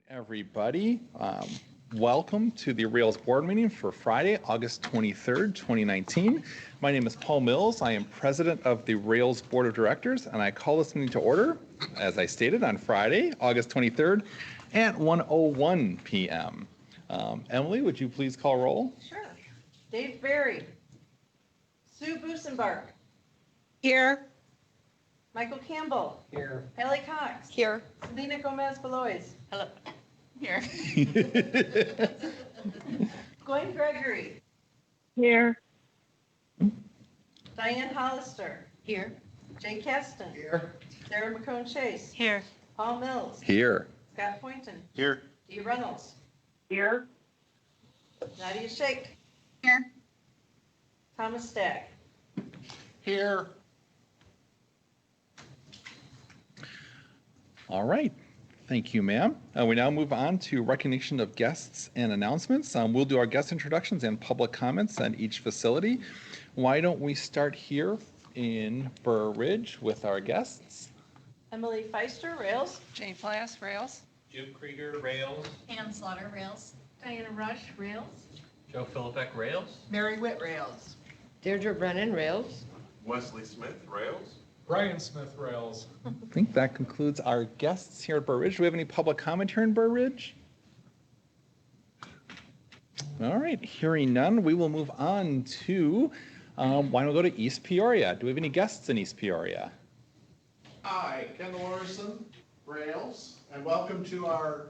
Everybody. Welcome to the Rails board meeting for Friday, August 23rd, 2019. My name is Paul Mills. I am president of the Rails Board of Directors, and I call this meeting to order, as I stated, on Friday, August 23rd at 1:01 p.m. Emily, would you please call roll? Sure. Dave Barry. Sue Busenbark. Here. Michael Campbell. Here. Hallie Cox. Here. Selena Gomez-Belois. Hello. Here. Gwen Gregory. Here. Diane Hollister. Here. Jay Keston. Here. Sarah McCone Chase. Here. Paul Mills. Here. Scott Poynton. Here. Dee Reynolds. Here. Nadia Shake. Here. Thomas Stack. Here. All right. Thank you, ma'am. We now move on to recognition of guests and announcements. We'll do our guest introductions and public comments on each facility. Why don't we start here in Burr Ridge with our guests? Emily Feister, Rails. Jane Flass, Rails. Jim Krieger, Rails. Pam Slaughter, Rails. Diana Rush, Rails. Joe Philippek, Rails. Mary Witt, Rails. Deirdre Brennan, Rails. Wesley Smith, Rails. Brian Smith, Rails. I think that concludes our guests here at Burr Ridge. Do we have any public comment here in Burr Ridge? All right, hearing none, we will move on to, why don't we go to East Peoria? Do we have any guests in East Peoria? Hi, Kendall Orson, Rails, and welcome to our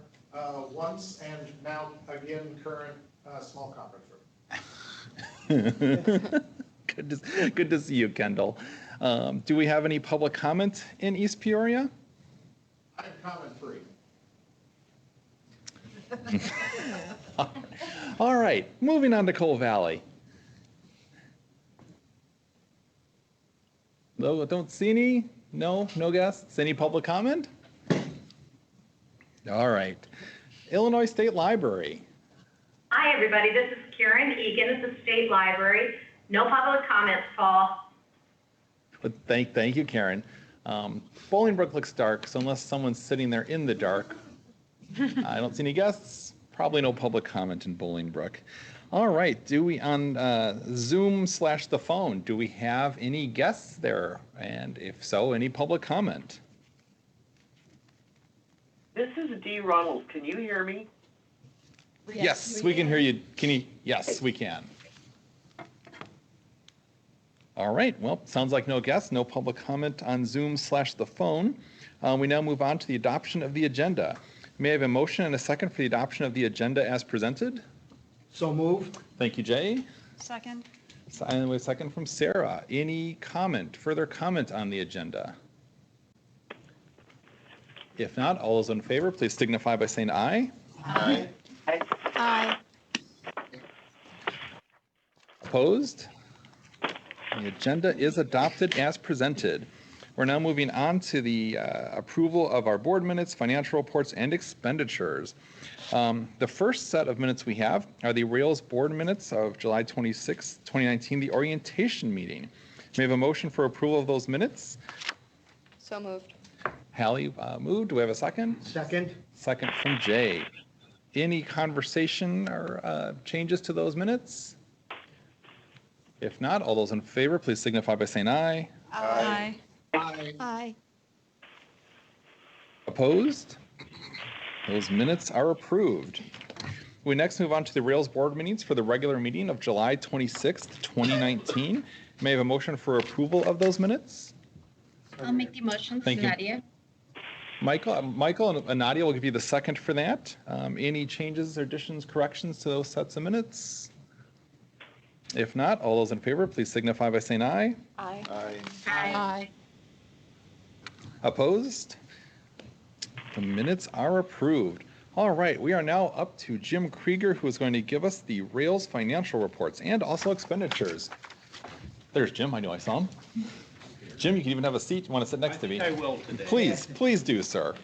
once and now again current small conference room. Good to see you, Kendall. Do we have any public comment in East Peoria? I'm comment free. All right, moving on to Coal Valley. No, don't see any? No guests? Any public comment? All right. Illinois State Library. Hi, everybody. This is Karen Egan at the State Library. No public comments, Paul. Thank you, Karen. Bolingbrook looks dark, so unless someone's sitting there in the dark, I don't see any guests. Probably no public comment in Bolingbrook. All right, do we on Zoom/the phone, do we have any guests there? And if so, any public comment? This is Dee Reynolds. Can you hear me? Yes, we can hear you. Can you? Yes, we can. All right, well, sounds like no guests, no public comment on Zoom/the phone. We now move on to the adoption of the agenda. May I have a motion and a second for the adoption of the agenda as presented? So moved. Thank you, Jay. Second. And a second from Sarah. Any further comment on the agenda? If not, all those in favor, please signify by saying aye. Aye. Aye. Opposed? The agenda is adopted as presented. We're now moving on to the approval of our board minutes, financial reports, and expenditures. The first set of minutes we have are the Rails board minutes of July 26, 2019, the orientation meeting. May I have a motion for approval of those minutes? So moved. Hallie moved. Do we have a second? Second. Second from Jay. Any conversation or changes to those minutes? If not, all those in favor, please signify by saying aye. Aye. Aye. Aye. Opposed? Those minutes are approved. We next move on to the Rails board meetings for the regular meeting of July 26th, 2019. May I have a motion for approval of those minutes? I'll make the motion. Thank you. Nadia. Michael and Nadia will give you the second for that. Any changes, additions, corrections to those sets of minutes? If not, all those in favor, please signify by saying aye. Aye. Aye. Aye. Opposed? The minutes are approved. All right, we are now up to Jim Krieger, who is going to give us the Rails financial reports and also expenditures. There's Jim. I know I saw him. Jim, you can even have a seat. You want to sit next to me? I will today. Please do, sir.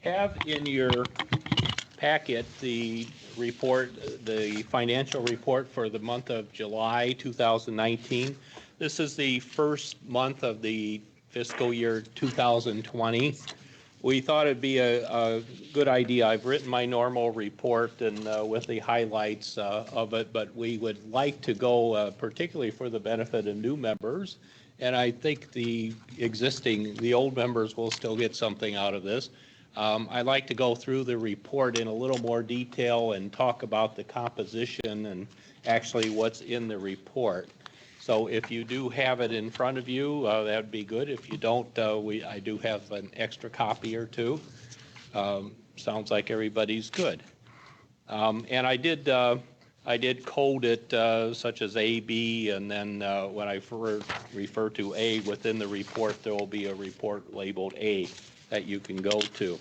Have in your packet the report, the financial report for the month of July 2019. This is the first month of the fiscal year 2020. We thought it'd be a good idea. I've written my normal report and with the highlights of it, but we would like to go, particularly for the benefit of new members, and I think the old members will still get something out of this. I'd like to go through the report in a little more detail and talk about the composition and actually what's in the report. So if you do have it in front of you, that would be good. If you don't, I do have an extra copy or two. Sounds like everybody's good. And I did code it such as A, B, and then when I refer to A within the report, there will be a report labeled A that you can go to.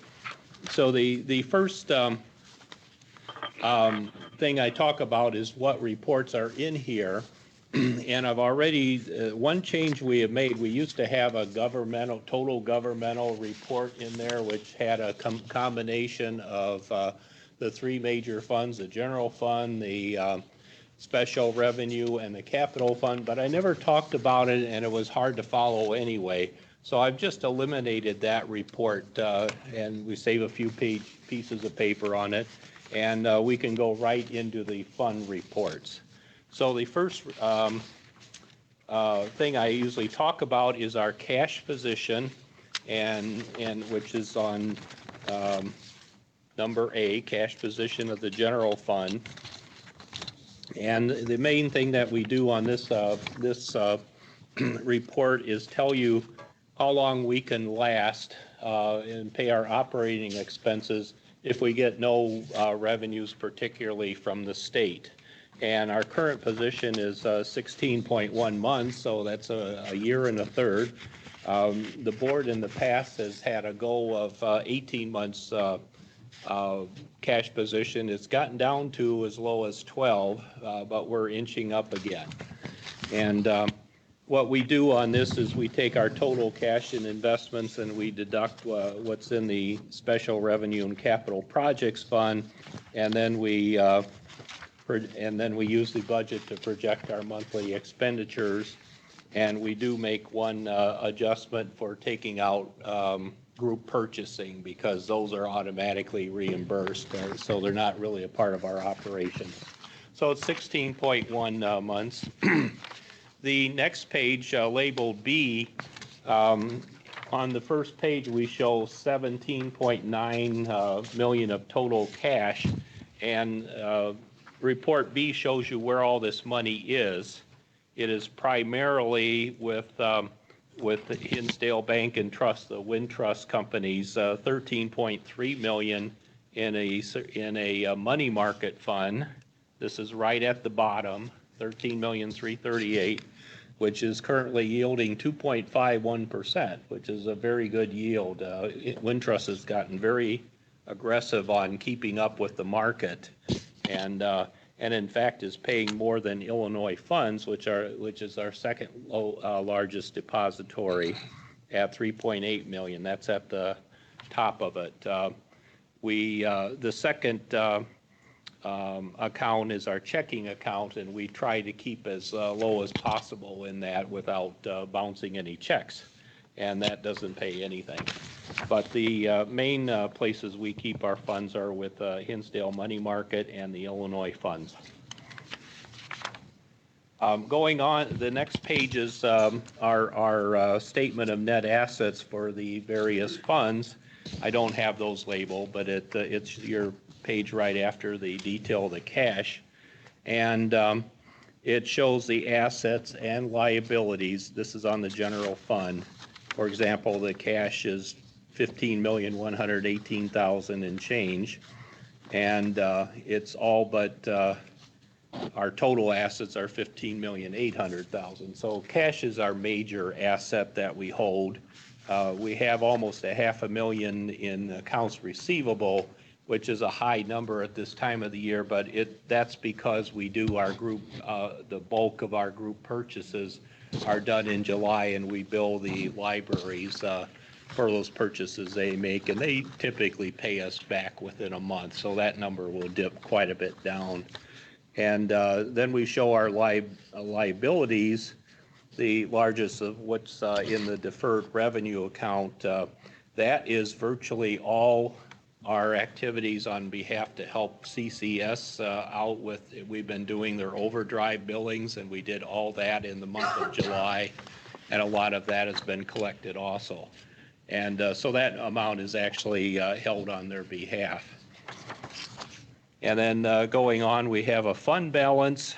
So the first thing I talk about is what reports are in here. And I've already, one change we have made, we used to have a total governmental report in there, which had a combination of the three major funds, the general fund, the special revenue, and the capital fund, but I never talked about it, and it was hard to follow anyway. So I've just eliminated that report, and we save a few pieces of paper on it, and we can go right into the fund reports. So the first thing I usually talk about is our cash position, and which is on number A, cash position of the general fund. And the main thing that we do on this report is tell you how long we can last and pay our operating expenses if we get no revenues, particularly from the state. And our current position is 16.1 months, so that's a year and a third. The board in the past has had a goal of 18 months cash position. It's gotten down to as low as 12, but we're inching up again. And what we do on this is we take our total cash and investments and we deduct what's in the special revenue and capital projects fund, and then we use the budget to project our monthly expenditures. And we do make one adjustment for taking out group purchasing, because those are automatically reimbursed, so they're not really a part of our operations. So it's 16.1 months. The next page, labeled B, on the first page we show 17.9 million of total cash, and Report B shows you where all this money is. It is primarily with the Hinsdale Bank and Trust, the Wintrust companies, 13.3 million in a money market fund. This is right at the bottom, 13,338,000, which is currently yielding 2.51%, which is a very good yield. Wintrust has gotten very aggressive on keeping up with the market, and in fact is paying more than Illinois Funds, which is our second largest depository, at 3.8 million. That's at the top of it. The second account is our checking account, and we try to keep as low as possible in that without bouncing any checks, and that doesn't pay anything. But the main places we keep our funds are with Hinsdale Money Market and the Illinois Funds. Going on, the next page is our statement of net assets for the various funds. I don't have those labeled, but it's your page right after the detail of the cash. And it shows the assets and liabilities. This is on the general fund. For example, the cash is $15,118,000 and change, and it's all but our total assets are $15,800,000. So cash is our major asset that we hold. We have almost $500,000 in accounts receivable, which is a high number at this time of the year, but that's because we do our group, the bulk of our group purchases are done in July, and we bill the libraries for those purchases they make, and they typically pay us back within a month, so that number will dip quite a bit down. And then we show our liabilities, the largest of what's in the deferred revenue account. That is virtually all our activities on behalf to help CCS out with, we've been doing their overdrive billings, and we did all that in the month of July, and a lot of that has been collected also. And so that amount is actually held on their behalf. And then going on, we have a fund balance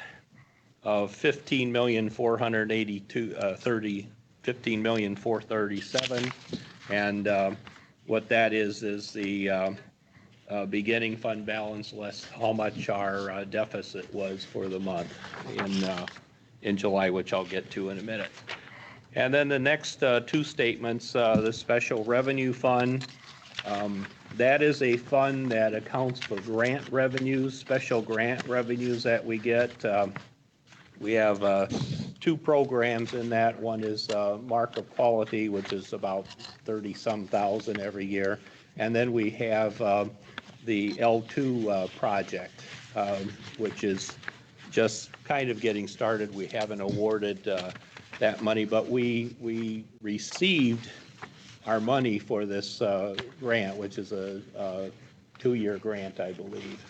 of $15,437,000, and what that is the beginning fund balance less how much our deficit was for the month in July, which I'll get to in a minute. And then the next two statements, the special revenue fund, that is a fund that accounts for grant revenues, special grant revenues that we get. We have two programs in that. One is Mark of Quality, which is about 30-some thousand every year. And then we have the L2 project, which is just kind of getting started. We haven't awarded that money, but we received our money for this grant, which is a 2-year grant, I believe.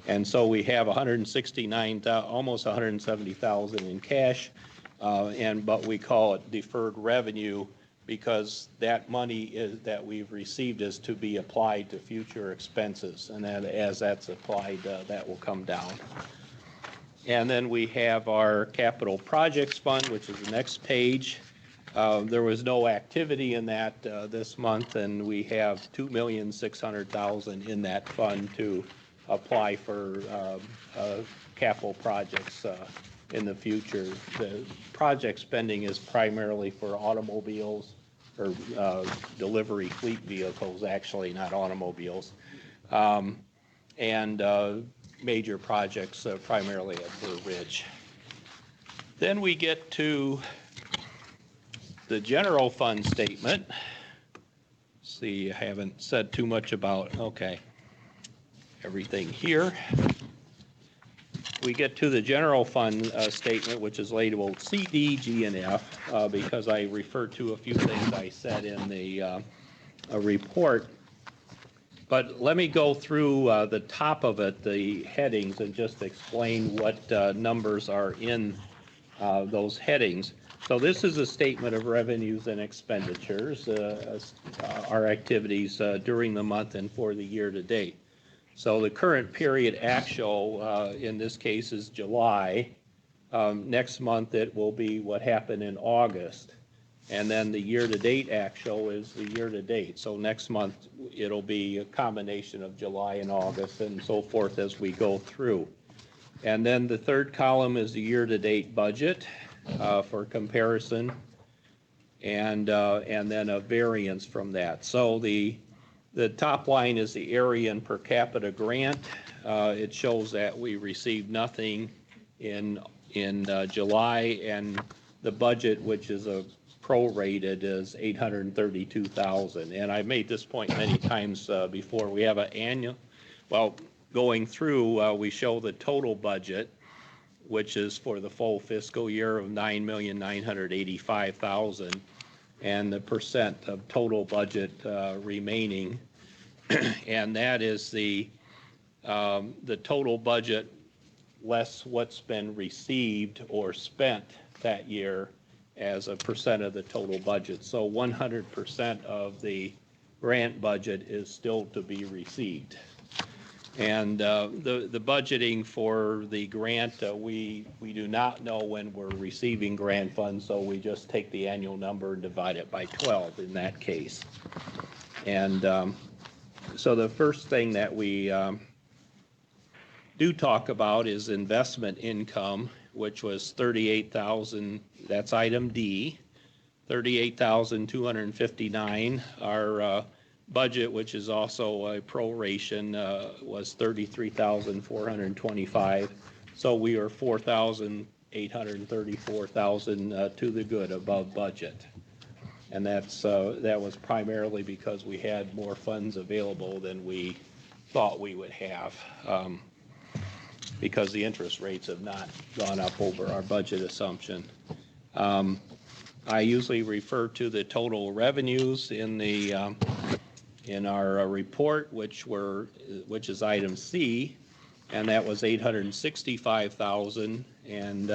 And so we have almost 170,000 in cash, but we call it deferred revenue because that money that we've received is to be applied to future expenses, and then as that's applied, that will come down. And then we have our capital projects fund, which is the next page. There was no activity in that this month, and we have $2,600,000 in that fund to apply for capital projects in the future. The project spending is primarily for automobiles or delivery fleet vehicles, actually, not automobiles, and major projects primarily at Burr Ridge. Then we get to the general fund statement. See, I haven't said too much about, everything here. We get to the general fund statement, which is labeled C, D, G, and F, because I referred to a few things I said in the report. But let me go through the top of it, the headings, and just explain what numbers are in those headings. So this is a statement of revenues and expenditures, our activities during the month and for the year to date. So the current period actual in this case is July. Next month it will be what happened in August. And then the year-to-date actual is the year-to-date. So next month it'll be a combination of July and August and so forth as we go through. And then the third column is the year-to-date budget for comparison, and then a variance from that. So the top line is the area and per capita grant. It shows that we received nothing in July, and the budget, which is a prorated, is $832,000. And I've made this point many times before. We have an annual, going through, we show the total budget, which is for the full fiscal year of $9,985,000, and the percent of total budget remaining, and that is the total budget less what's been received or spent that year as a percent of the total budget. So 100% of the grant budget is still to be received. And the budgeting for the grant, we do not know when we're receiving grant funds, so we just take the annual number and divide it by 12 in that case. And so the first thing that we do talk about is investment income, which was $38,000. That's item D, $38,259. Our budget, which is also a proration, was $33,425. So we are $4,834,000 to the good above budget. And that was primarily because we had more funds available than we thought we would have, because the interest rates have not gone up over our budget assumption. I usually refer to the total revenues in the in our report, which is item C, and that was 865,000, and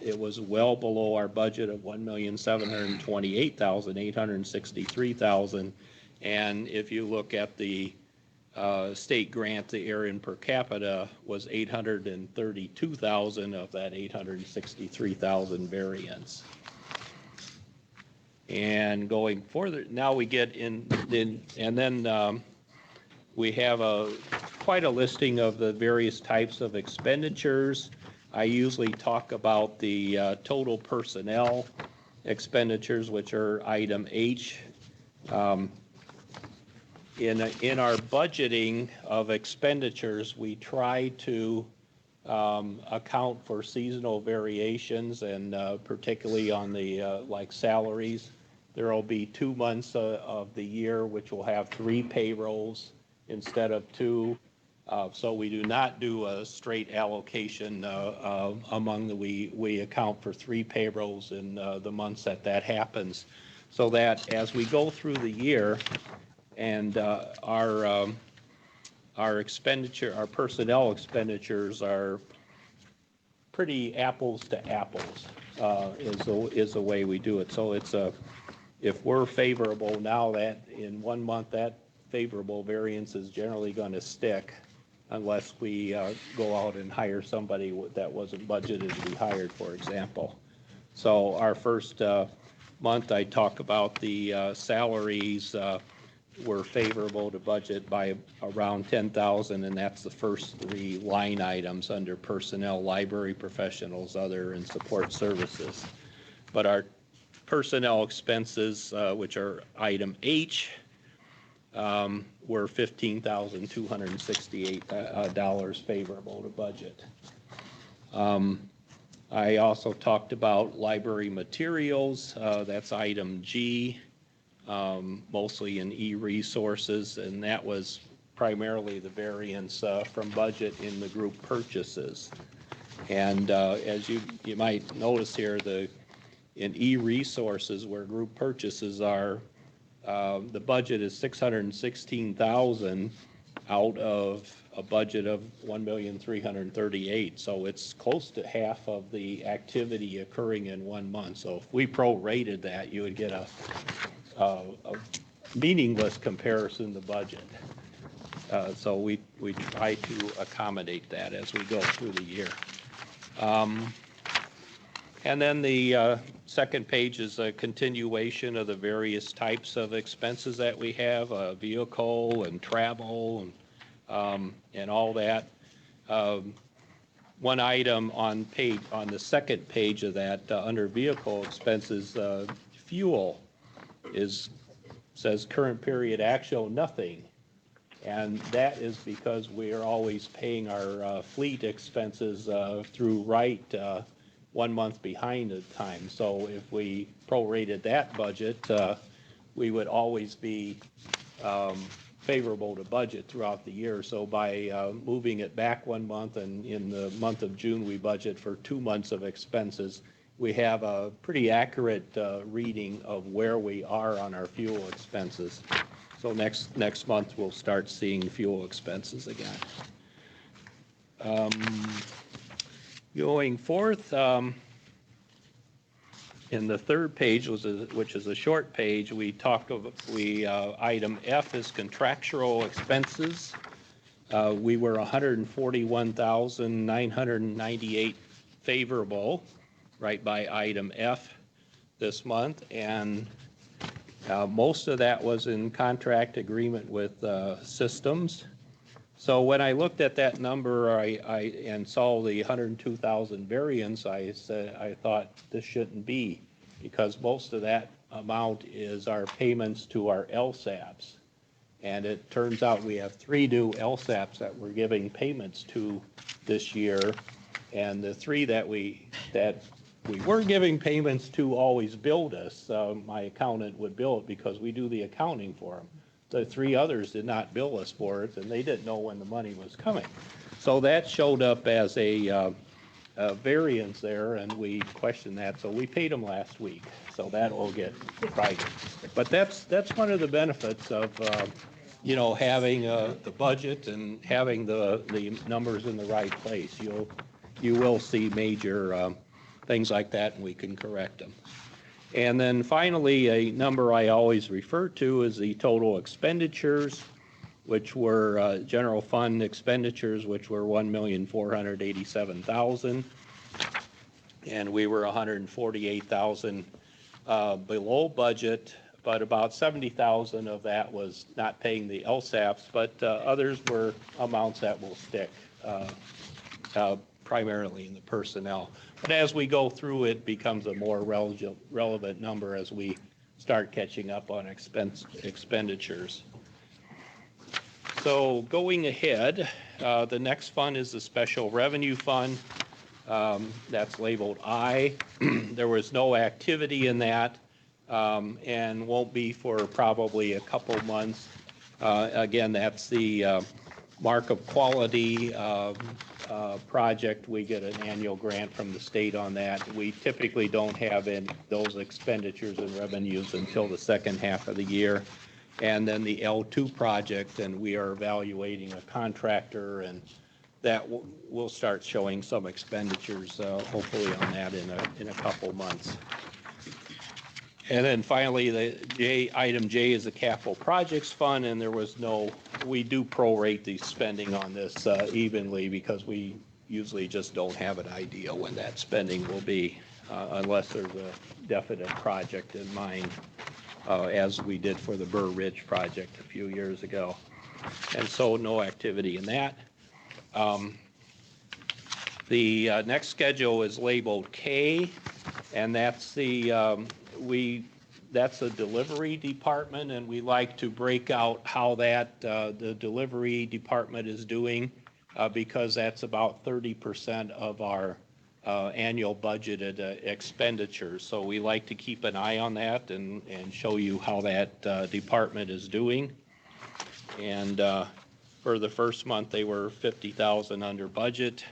it was well below our budget of 1,728,863,000. And if you look at the state grant, the area per capita was 832,000 of that 863,000 variance. And going further, now we get in and then we have quite a listing of the various types of expenditures. I usually talk about the total personnel expenditures, which are item H. In our budgeting of expenditures, we try to account for seasonal variations, and particularly on the like salaries. There will be 2 months of the year which will have 3 payrolls instead of 2. So we do not do a straight allocation among we account for 3 payrolls in the months that happens, so that as we go through the year and our personnel expenditures are pretty apples to apples, is the way we do it. So it's if we're favorable now, that in 1 month that favorable variance is generally going to stick unless we go out and hire somebody that wasn't budgeted to be hired, for example. So our first month, I talk about the salaries were favorable to budget by around 10,000, and that's the first 3 line items under personnel, library professionals, other, and support services. But our personnel expenses, which are item H, were $15,268 favorable to budget. I also talked about library materials. That's item G, mostly in e-resources, and that was primarily the variance from budget in the group purchases. And as you might notice here, in e-resources, where group purchases are, the budget is $616,000 out of a budget of $1,338,000. So it's close to half of the activity occurring in 1 month. So if we prorated that, you would get a meaningless comparison to budget. So we try to accommodate that as we go through the year. And then the second page is a continuation of the various types of expenses that we have, vehicle and travel and all that. One item on the second page of that under vehicle expenses, fuel says current period actual nothing. And that is because we are always paying our fleet expenses through Wright 1 month behind at time. So if we prorated that budget, we would always be favorable to budget throughout the year. So by moving it back 1 month, and in the month of June we budget for 2 months of expenses, we have a pretty accurate reading of where we are on our fuel expenses. So next month we'll start seeing fuel expenses again. Going forth, in the third page, which is a short page, we item F is contractual expenses. We were 141,998 favorable, right by item F this month, and most of that was in contract agreement with systems. So when I looked at that number, and saw the 102,000 variance, I thought this shouldn't be, because most of that amount is our payments to our LSAPs. And it turns out we have 3 new LSAPs that we're giving payments to this year, and the 3 that we were giving payments to always billed us. My accountant would bill it because we do the accounting for them. The 3 others did not bill us for it, and they didn't know when the money was coming. So that showed up as a variance there, and we questioned that, so we paid them last week. So that will get Friday. But that's one of the benefits of, having the budget and having the numbers in the right place. You will see major things like that, and we can correct them. And then finally, a number I always refer to is the total expenditures, which were general fund expenditures, which were $1,487,000, and we were $148,000 below budget, but about $70,000 of that was not paying the LSAPs, but others were amounts that will stick, primarily in the personnel. But as we go through, it becomes a more relevant number as we start catching up on expenditures. So going ahead, the next fund is the Special Revenue Fund. That's labeled I. There was no activity in that, and won't be for probably a couple months. Again, that's the Mark of Quality project. We get an annual grant from the state on that. We typically don't have those expenditures and revenues until the second half of the year. And then the L2 project, and we are evaluating a contractor, and that will start showing some expenditures, hopefully on that in a couple months. And then finally, item J is the Capital Projects Fund, and we do prorate the spending on this evenly because we usually just don't have an idea when that spending will be unless there's a definite project in mind, as we did for the Burr Ridge project a few years ago. And so no activity in that. The next schedule is labeled K, and that's that's a delivery department, and we like to break out how the delivery department is doing, because that's about 30% of our annual budgeted expenditures. So we like to keep an eye on that and show you how that department is doing. And for the first month, they were $50,000 under budget.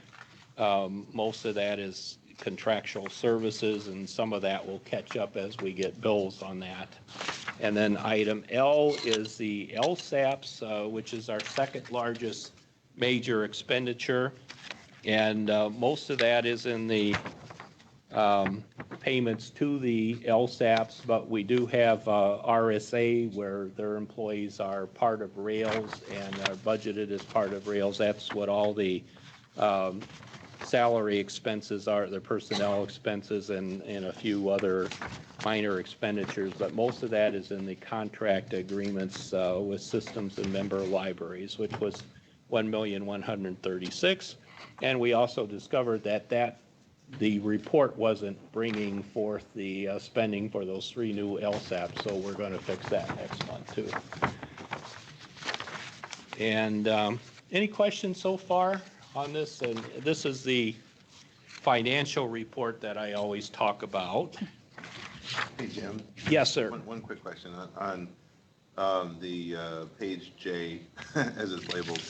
Most of that is contractual services, and some of that will catch up as we get bills on that. And then item L is the LSAPs, which is our second largest major expenditure. And most of that is in the payments to the LSAPs, but we do have RSA where their employees are part of Rails and are budgeted as part of Rails. That's what all the salary expenses are, the personnel expenses, and a few other minor expenditures, but most of that is in the contract agreements with systems and member libraries, which was $1,136,000. And we also discovered that the report wasn't bringing forth the spending for those 3 new LSAPs, so we're going to fix that next month too. And any questions so far on this? And this is the financial report that I always talk about. Hey, Jim. Yes, sir. One quick question on the page J, as it's labeled,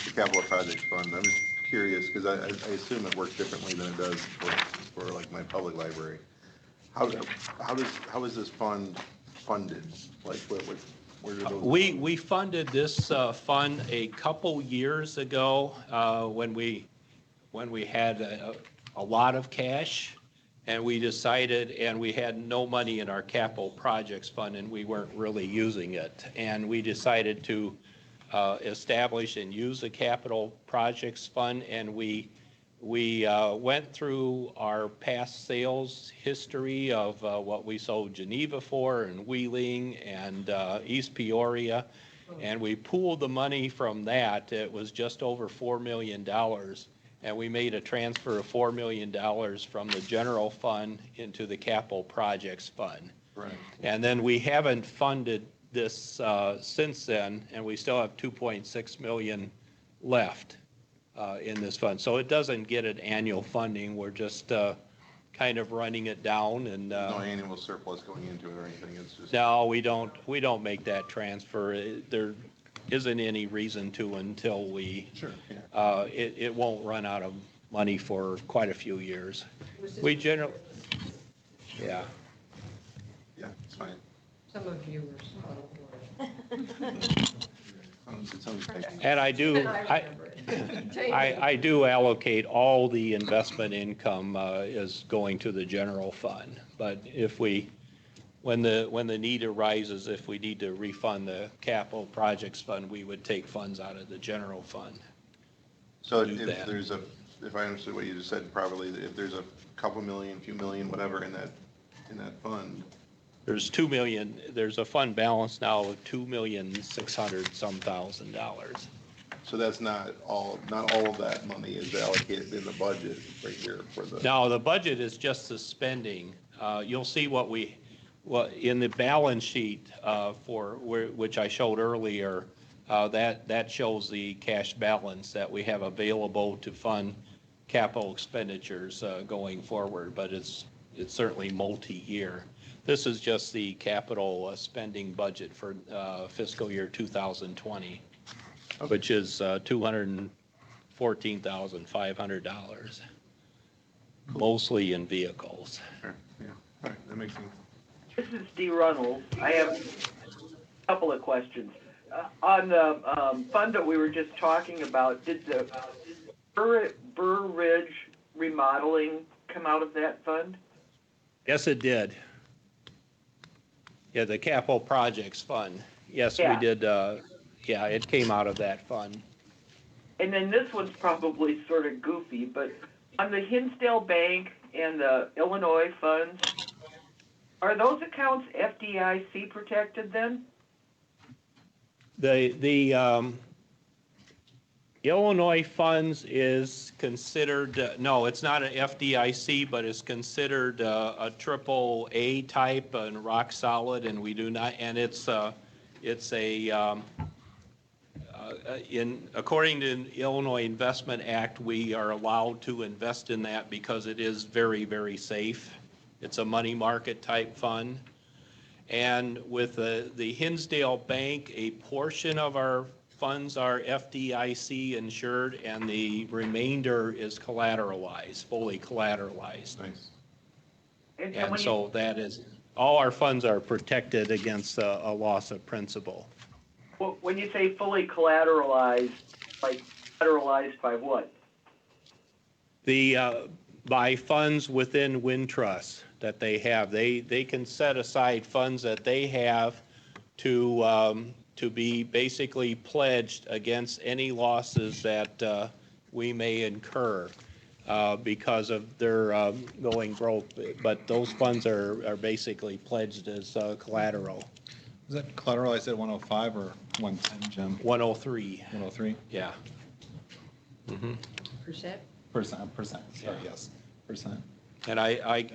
the Capital Projects Fund. I'm just curious because I assume it works differently than it does for like my public library. How is this fund funded? Like where did those we funded this fund a couple years ago when we had a lot of cash, and we decided, and we had no money in our capital projects fund, and we weren't really using it, and we decided to establish and use a capital projects fund, and we went through our past sales history of what we sold Geneva for, and Wheeling, and East Peoria, and we pooled the money from that. It was just over $4 million, and we made a transfer of $4 million from the general fund into the capital projects fund. Right. And then we haven't funded this since then, and we still have $2.6 million left in this fund. So it doesn't get an annual funding. We're just kind of running it down, and no annual surplus going into it or anything. It's just no, we don't make that transfer. There isn't any reason to until we. Sure. Yeah. It won't run out of money for quite a few years. We generally, yeah. Yeah, it's fine. Some of you were small. It sounds like- And I do, I do allocate all the investment income is going to the general fund. But if we, when the need arises, if we need to refund the capital projects fund, we would take funds out of the general fund. So do if that. there's a, if I understood what you just said properly, if there's a couple million, few million, whatever in that fund, There's 2 million, there's a fund balance now of $2,600,000. so that's not all of that money is allocated in the budget right here for the. Now, the budget is just the spending. You'll see what in the balance sheet which I showed earlier, that shows the cash balance that we have available to fund capital expenditures going forward, but it's certainly multi-year. This is just the capital spending budget for fiscal year 2020, which is $214,500, mostly in vehicles. Sure, yeah, all right, that makes sense. This is Dee Runnels. I have a couple of questions. On the fund that we were just talking about, did the Burr Ridge remodeling come out of that fund? Yes, it did. Yeah, the capital projects fund. Yes, we Yeah. did. Yeah, it came out of that fund. And then this one's probably sort of goofy, but on the Hinsdale Bank and the Illinois funds, are those accounts FDIC protected then? The Illinois funds is considered, no, it's not an FDIC, but it's considered a triple A type and rock solid, and we do not, and it's according to the Illinois Investment Act, we are allowed to invest in that because it is very, very safe. It's a money market type fund. And with the Hinsdale Bank, a portion of our funds are FDIC insured, and the remainder is collateralized, fully collateralized. Nice. And And when so that is, all our funds are protected against a loss of principal. when you say fully collateralized, like collateralized by what? By funds within Wintrust that they have, they can set aside funds that they have to be basically pledged against any losses that we may incur because of their going broke. But those funds are basically pledged as collateral. Is that collateralized at 105 or 110, Jim? 103, 103? yeah. Percent? Percent, sorry, yes, percent. And I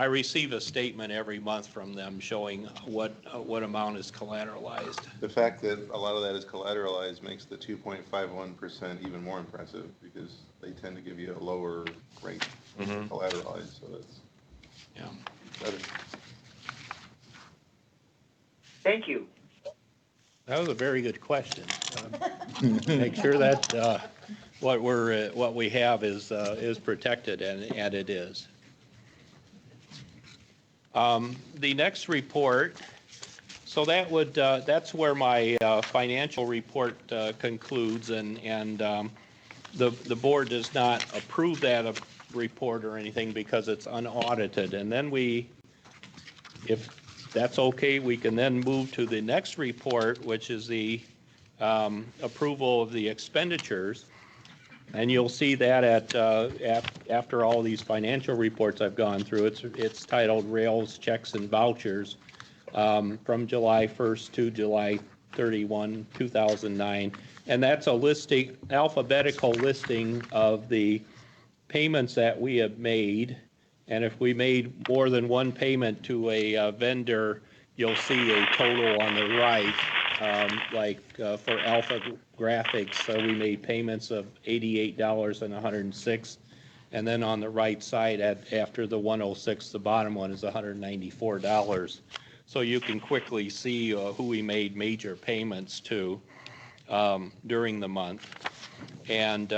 receive a statement every month from them showing what amount is collateralized. The fact that a lot of that is collateralized makes the 2.51% even more impressive because they tend to give you a lower rate collateralized, so that's Yeah. better. Thank you. That was a very good question. Make sure that what we have is protected, and it is. The next report, so that's where my financial report concludes, and the board does not approve that report or anything because it's unaudited. And then if that's okay, we can then move to the next report, which is the approval of the expenditures. And you'll see that after all these financial reports I've gone through, it's titled Rails, Checks, and Vouchers from July 1st to July 31, 2009. And that's a alphabetical listing of the payments that we have made. And if we made more than one payment to a vendor, you'll see a total on the right. For Alpha Graphics, we made payments of $88.106, and then on the right side, after the 106, the bottom one is $194. So you can quickly see who we made major payments to during the month, and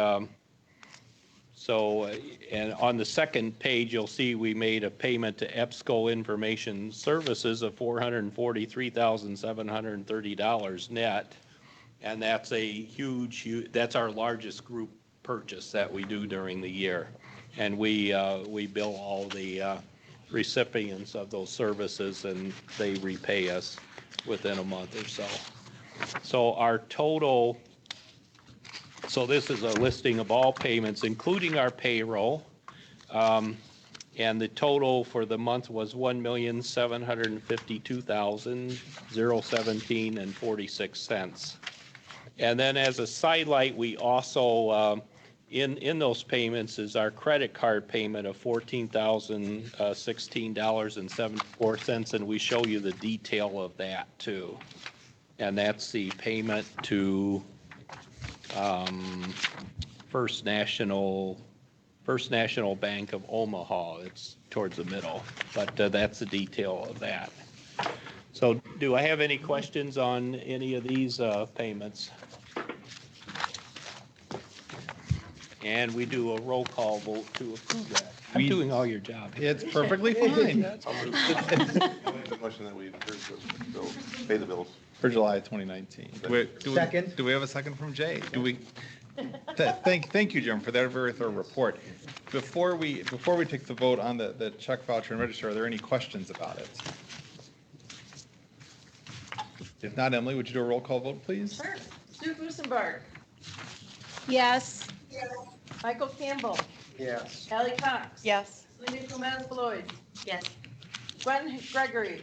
So, and on the second page, you'll see we made a payment to EBSCO Information Services of $443,730 net. And that's a huge, that's our largest group purchase that we do during the year. And we bill all the recipients of those services, and they repay us within a month or so. So our total, so this is a listing of all payments, including our payroll. And the total for the month was $1,752,017.46. And then as a sidelight, we also, in those payments is our credit card payment of $14,016.74, and we show you the detail of that too. And that's the payment to First National Bank of Omaha. It's towards the middle, but that's the detail of that. So do I have any questions on any of these payments? And we do a roll call vote to approve that. I'm doing all your job. It's perfectly fine. I'll move. I'll make the motion that we pay the bills. For July 2019. Second. Do we have a second from Jay? Do we? Thank you, Jim, for that very thorough report. Before we take the vote on the check voucher and register, are there any questions about it? If not, Emily, would you do a roll call vote, please? Sure. Sue Busenberg, Yes. Michael Campbell, Yes. Allie Cox. Yes. Linda Gomez Floyd, Yes. Gwen Gregory,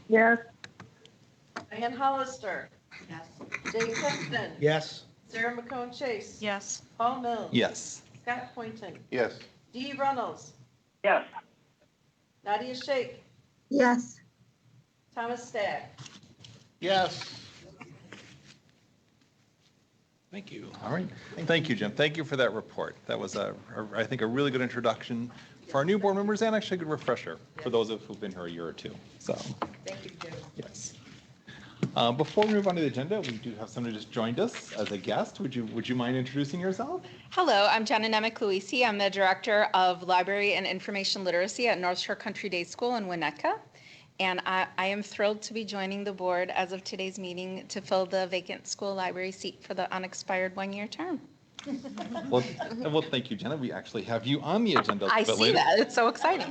Yes. Diane Hollister, Yes. Jay Clifton, Yes. Sarah McCone Chase, Yes. Paul Mills. Yes. Scott Poynton, Yes. Dee Runnels, Yes. Nadia Shake, Yes. Thomas Stack. Yes. Thank you. All right. Thank you, Jim. Thank you for that report. That was, I think, a really good introduction for our new board members and actually a good refresher for those of who've been here a year or two. So, Thank you, Jim. yes. Before we move on to the agenda, we do have somebody just joined us as a guest. Would you mind introducing yourself? Hello, I'm Jenna Nemec-Luisi. I'm the Director of Library and Information Literacy at North Shore Country Day School in Winnetka. And I am thrilled to be joining the board as of today's meeting to fill the vacant school library seat for the unexpired one-year term. Well, thank you, Jenna. We actually have you on the agenda a I bit see later. that. It's so exciting.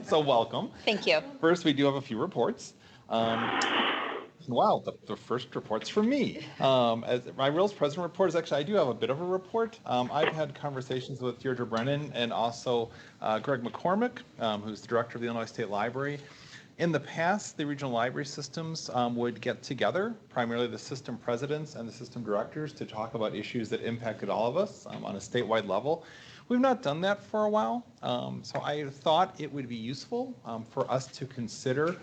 So welcome. Thank you. First, we do have a few reports. Wow, the first report's from me. As my Rails President report is actually, I do have a bit of a report. I've had conversations with Deirdre Brennan and also Greg McCormick, who's the director of the Illinois State Library. In the past, the regional library systems would get together, primarily the system presidents and the system directors, to talk about issues that impacted all of us on a statewide level. We've not done that for a while, so I thought it would be useful for us to consider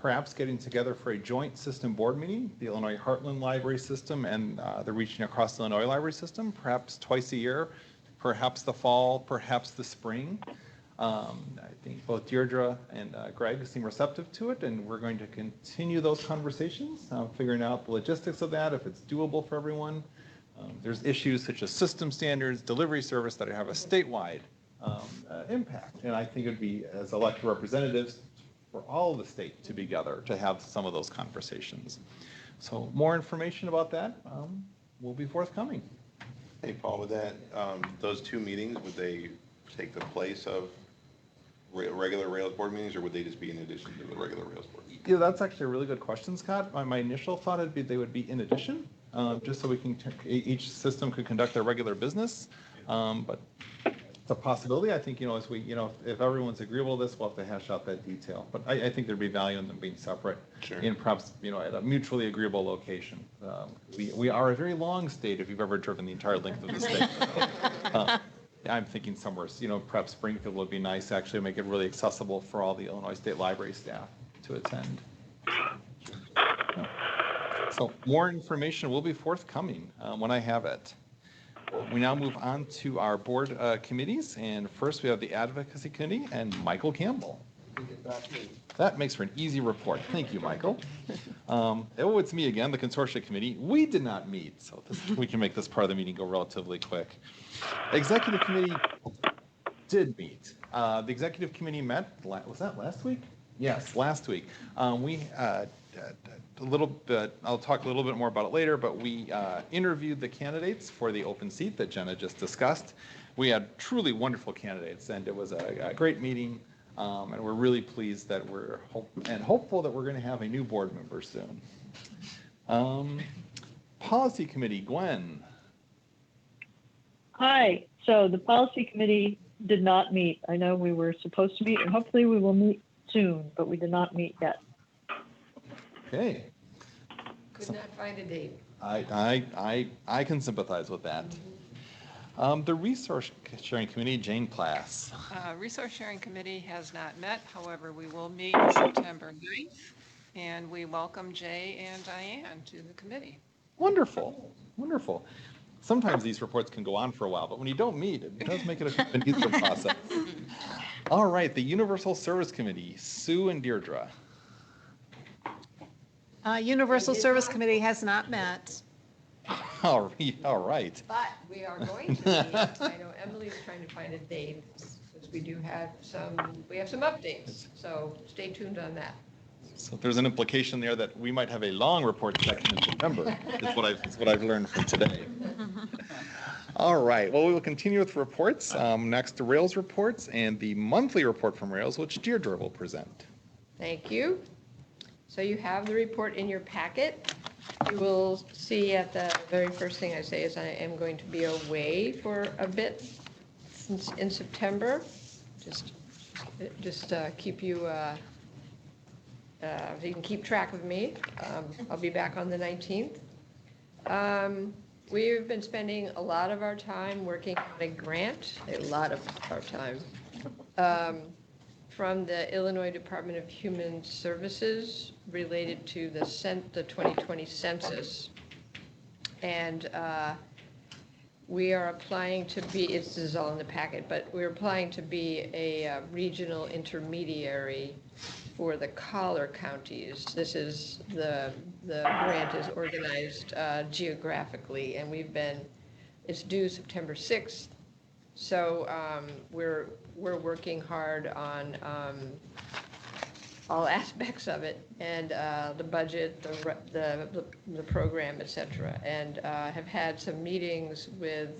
perhaps getting together for a joint system board meeting, the Illinois Heartland Library System and the Reaching Across the Illinois Library System, perhaps twice a year, perhaps the fall, perhaps the spring. I think both Deirdre and Greg seem receptive to it, and we're going to continue those conversations, figuring out the logistics of that, if it's doable for everyone. There's issues such as system standards, delivery service that have a statewide impact, and I think it would be, as elected representatives, for all of the state to be together to have some of those conversations. So more information about that will be forthcoming. Hey, Paul, would that, those two meetings, would they take the place of regular Rails board meetings, or would they just be in addition to the regular Rails board meetings? Yeah, that's actually a really good question, Scott. My initial thought would be they would be in addition, just so we can, each system could conduct their regular business. But it's a possibility. I think, as we, if everyone's agreeable to this, we'll have to hash out that detail. But I think there'd be value in them being separate. Sure. And perhaps, at a mutually agreeable location. We are a very long state if you've ever driven the entire length of the state. I'm thinking somewhere, perhaps Springfield would be nice, actually make it really accessible for all the Illinois State Library staff to attend. So more information will be forthcoming when I have it. We now move on to our board committees, and first we have the Advocacy Committee and Michael Campbell. That makes for an easy report. Thank you, Michael. It's me again, the Consortia Committee. We did not meet, so we can make this part of the meeting go relatively quick. Executive Committee did meet. The Executive Committee met, was that last week? Yes, last week. A little bit, I'll talk a little bit more about it later, but we interviewed the candidates for the open seat that Jenna just discussed. We had truly wonderful candidates, and it was a great meeting. And we're really pleased that we're hopeful that we're going to have a new board member soon. Policy Committee, Gwen. Hi. So the Policy Committee did not meet. I know we were supposed to meet, and hopefully we will meet soon, but we did not meet yet. Okay. Could not find a date. I can sympathize with that. The Resource Sharing Committee, Jane Plass. Resource Sharing Committee has not met. However, we will meet September 9th, and we welcome Jay and Diane to the committee. Wonderful, wonderful. Sometimes these reports can go on for a while, but when you don't meet, it does make it an easier process. All right, the Universal Service Committee, Sue and Deirdre. Universal Service Committee has not met. All right. But we are going to meet. I know Emily's trying to find a date, because we do have some updates. So stay tuned on that. So there's an implication there that we might have a long report section in September, is what I've learned from today. All right, well, we will continue with reports. Next, the Rails reports and the monthly report from Rails, which Deirdre will present. Thank you. So you have the report in your packet. You will see at the very first thing I say is I am going to be away for a bit in September. Just keep you, so you can keep track of me. I'll be back on the 19th. We've been spending a lot of our time working on a grant, from the Illinois Department of Human Services related to the 2020 census. And we are applying to be, this is all in the packet, but we're applying to be a regional intermediary for the collar counties. This is, the grant is organized geographically, and it's due September 6th. So we're working hard on all aspects of it, and the budget, the program, et cetera, and have had some meetings with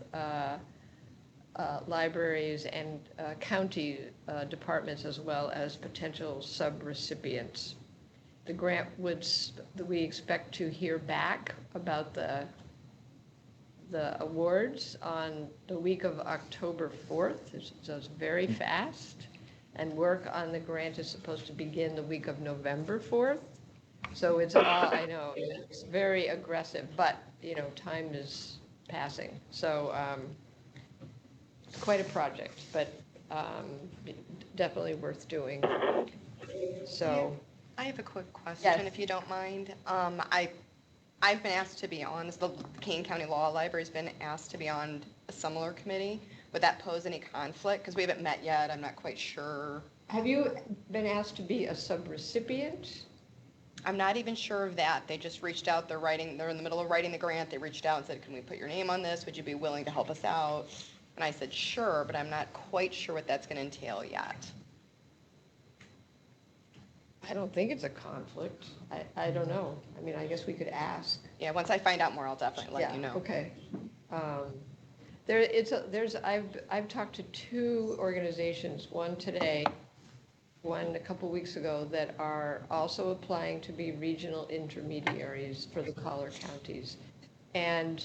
libraries and county departments, as well as potential sub-recipients. The grant we expect to hear back about the awards on the week of October 4th, so it's very fast, and work on the grant is supposed to begin the week of November 4th. So it's all, I know, it's very aggressive, but, time is passing. So it's quite a project, but definitely worth doing. So. I have a quick question, Yes. if you don't mind. I've been asked to be on, the Kane County Law Library's been asked to be on a similar committee. Would that pose any conflict? Because we haven't met yet, I'm not quite sure. Have you been asked to be a sub-recipient? I'm not even sure of that. They just reached out, they're in the middle of writing the grant, they reached out and said, can we put your name on this? Would you be willing to help us out? And I said, sure, but I'm not quite sure what that's going to entail yet. I don't think it's a conflict. I don't know. I mean, I guess we could ask. Yeah, once I find out more, I'll definitely let you know. Okay. I've talked to two organizations, one today, one a couple weeks ago, that are also applying to be regional intermediaries for the collar counties. And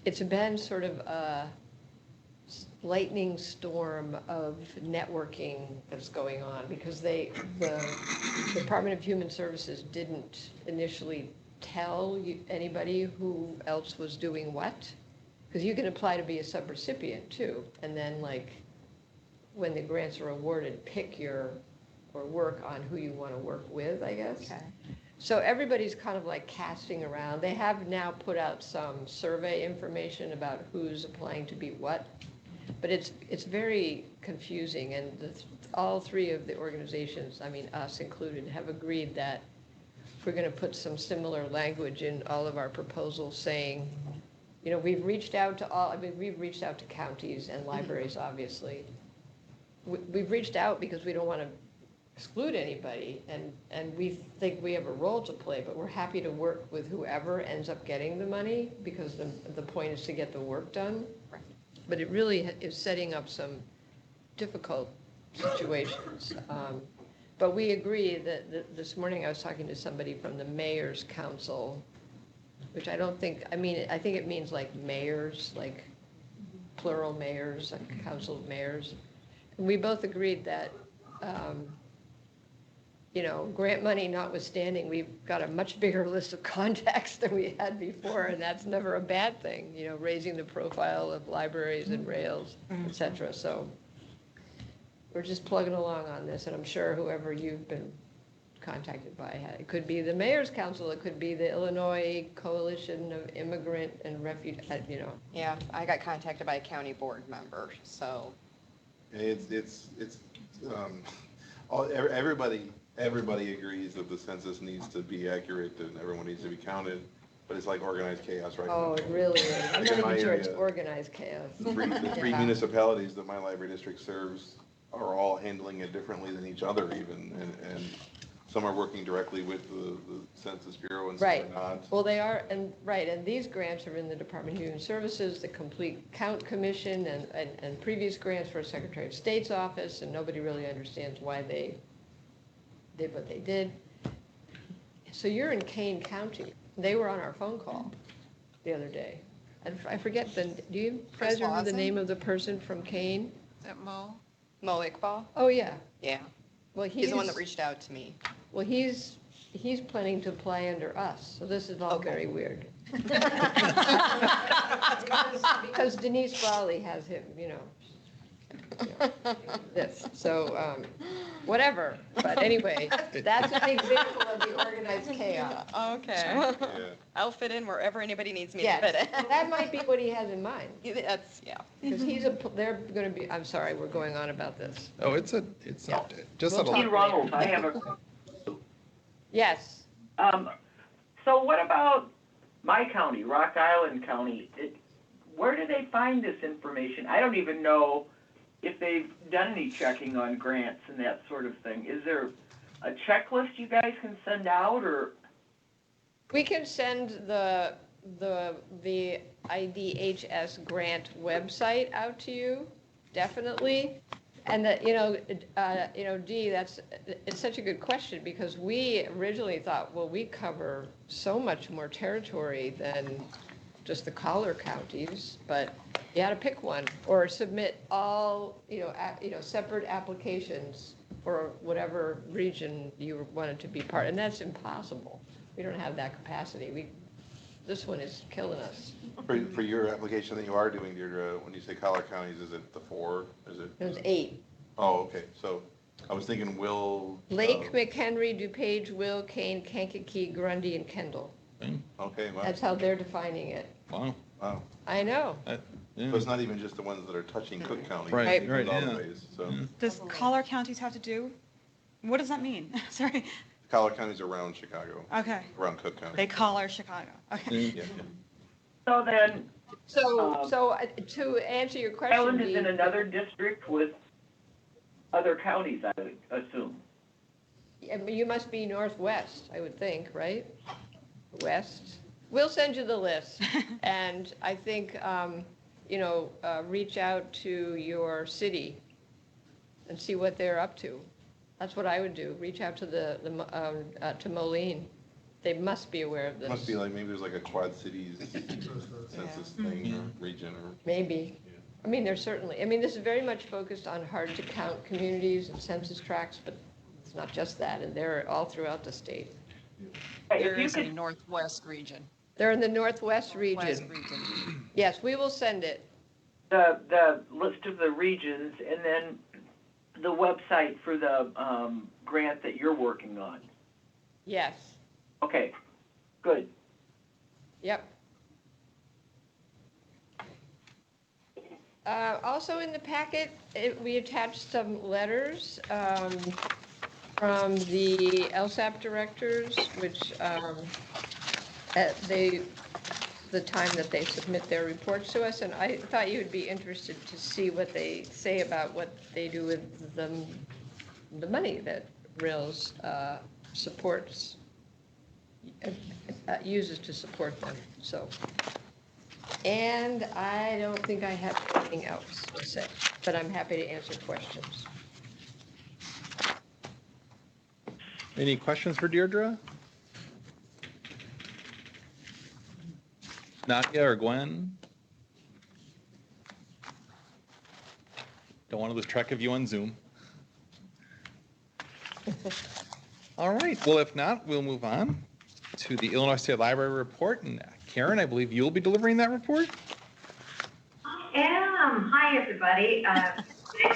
it's been sort of a lightning storm of networking that's going on, because the Department of Human Services didn't initially tell anybody who else was doing what, because you can apply to be a subrecipient too, and then when the grants are awarded, pick or work on who you want to work with, I guess. Okay. So everybody's kind of casting around. They have now put out some survey information about who's applying to be what. But it's very confusing, and all three of the organizations, I mean, us included, have agreed that if we're going to put some similar language in all of our proposals saying, you know, we've reached out to all, I mean, we've reached out to counties and libraries, obviously. We've reached out because we don't want to exclude anybody, and we think we have a role to play, but we're happy to work with whoever ends up getting the money, because the point is to get the work done. But it really is setting up some difficult situations. But we agree that this morning I was talking to somebody from the Mayor's Council, which I don't think, I mean, I think it means like mayors, like plural mayors, like council of mayors. And we both agreed that, you know, grant money notwithstanding, we've got a much bigger list of contacts than we had before, and that's never a bad thing, you know, raising the profile of libraries and Rails, et cetera. So we're just plugging along on this, and I'm sure whoever you've been contacted by, it could be the Mayor's Council, it could be the Illinois Coalition of Immigrant and Refugee, you know. Yeah, I got contacted by a county board member, so. Everybody agrees that the census needs to be accurate and everyone needs to be counted, but it's like organized chaos right now. Oh, it really is. I'm Like in not my even sure it's area, organized chaos. The three Yeah. municipalities that my library district serves are all handling it differently than each other even, and some are working directly with the Census Bureau and some are Right. not. Well, they are, and these grants are in the Department of Human Services, the Complete Count Commission, and previous grants for Secretary of State's office, and nobody really understands why they did what they did. So you're in Kane County. They were on our phone call the other day. And I forget do you Chris guys remember the Lawson? name of the person from Kane? Is that Mo? Mo Iqbal? Oh, yeah. Yeah. Well, He's the one that reached out to me. Well, he's planning to apply under us, so this is all very weird. Because Denise Frawley has him, you know, this, so, whatever. But anyway, that's an example of the organized chaos. Okay. I'll fit in wherever anybody needs me to Yes, fit in. that might be what he has in mind. That's, yeah. Because they're going to be, I'm sorry, we're going on about this. Oh, it's just We'll a Hey, Ronald, I have a, Yes. so what about my county, Rock Island County? Where do they find this information? I don't even know if they've done any checking on grants and that sort of thing. Is there a checklist you guys can send out, or? We can send the IDHS grant website out to you, definitely. And that, Dee, it's such a good question, because we originally thought, well, we cover so much more territory than just the collar counties, but you had to pick one or submit all, separate applications for whatever region you wanted to be part, and that's impossible. We don't have that capacity. This one is killing us. For your application that you are doing, Deirdre, when you say collar counties, is it the 4? Is it? It was 8. Oh, okay, so I was thinking Lake, McHenry, DuPage, Will, Kane, Kankakee, Grundy, and Kendall. Okay, wow. That's how they're defining it. Wow. Wow. I know. So it's not even just the ones that are touching Cook County. Right, it right, goes all the yeah. ways, so. Does collar counties have to do? What does that mean? Sorry. Collar County's around Chicago. Okay. Around Cook County. They collar Chicago. Okay. Yeah. So then, To answer your question, Island is Dee, in another district with other counties, I would assume. you must be northwest, I would think, right? West. We'll send you the list, and I think, reach out to your city and see what they're up to. That's what I would do. Reach out to to Moline. They must be aware of this. Must be like, maybe there's like a Quad Cities census thing or region or. Maybe. I mean, there's certainly, this is very much focused on hard-to-count communities and census tracts, but it's not just that, and they're all throughout the state. There is a northwest region. They're in the northwest region. West region. Yes, we will send it. The list of the regions, and then the website for the grant that you're working on. Yes. Okay, good. Yep. Also in the packet, we attached some letters from the LSAP directors, which the time that they submit their reports to us, and I thought you would be interested to see what they say about what they do with the money that Rails supports, uses to support them. So, and I don't think I have anything else to say, but I'm happy to answer questions. Any questions for Deirdre? Nadia or Gwen? Don't want to lose track of you on Zoom. All right, well, if not, we'll move on to the Illinois State Library report. And Karen, I believe you'll be delivering that report? I am. Hi, everybody. Nice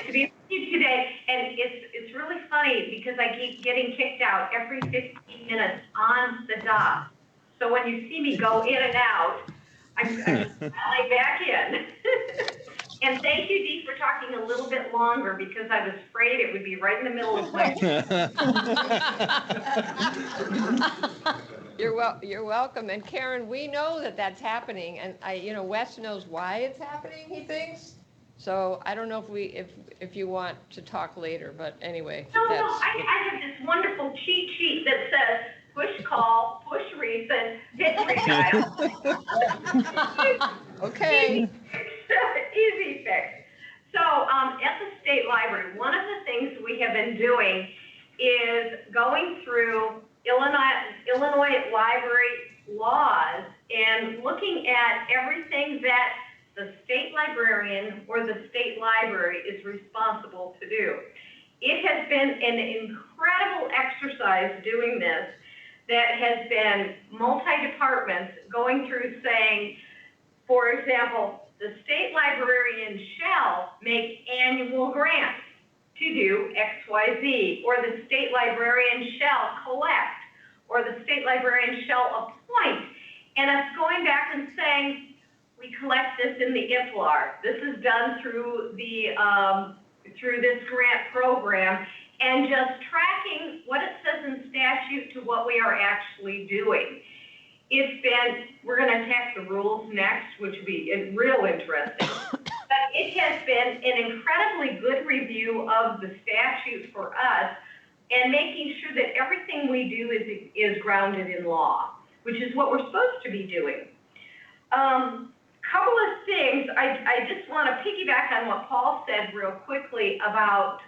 to be with you today. And it's really funny because I keep getting kicked out every 15 minutes on the dot. So when you see me go in and out, I'm dialing back in. And thank you, Dee, for talking a little bit longer because I was afraid it would be right in the middle of my. You're welcome. And Karen, we know that that's happening, and Wes knows why it's happening, he thinks. So I don't know if you want to talk later, but anyway. No, I have this wonderful cheat sheet that says push call, push recent, hit redial. Okay. Easy fix. So at the state library, one of the things we have been doing is going through Illinois library laws and looking at everything that the state librarian or the state library is responsible to do. It has been an incredible exercise doing this that has been multi-departments going through saying, for example, the state librarian shall make annual grants to do XYZ, or the state librarian shall collect, or the state librarian shall appoint. And us going back and saying, we collect this in the IFLAR. This is done through through this grant program, and just tracking what it says in statute to what we are actually doing. We're going to attack the rules next, which would be real interesting. But it has been an incredibly good review of the statute for us and making sure that everything we do is grounded in law, which is what we're supposed to be doing. Couple of things, I just want to piggyback on what Paul said real quickly about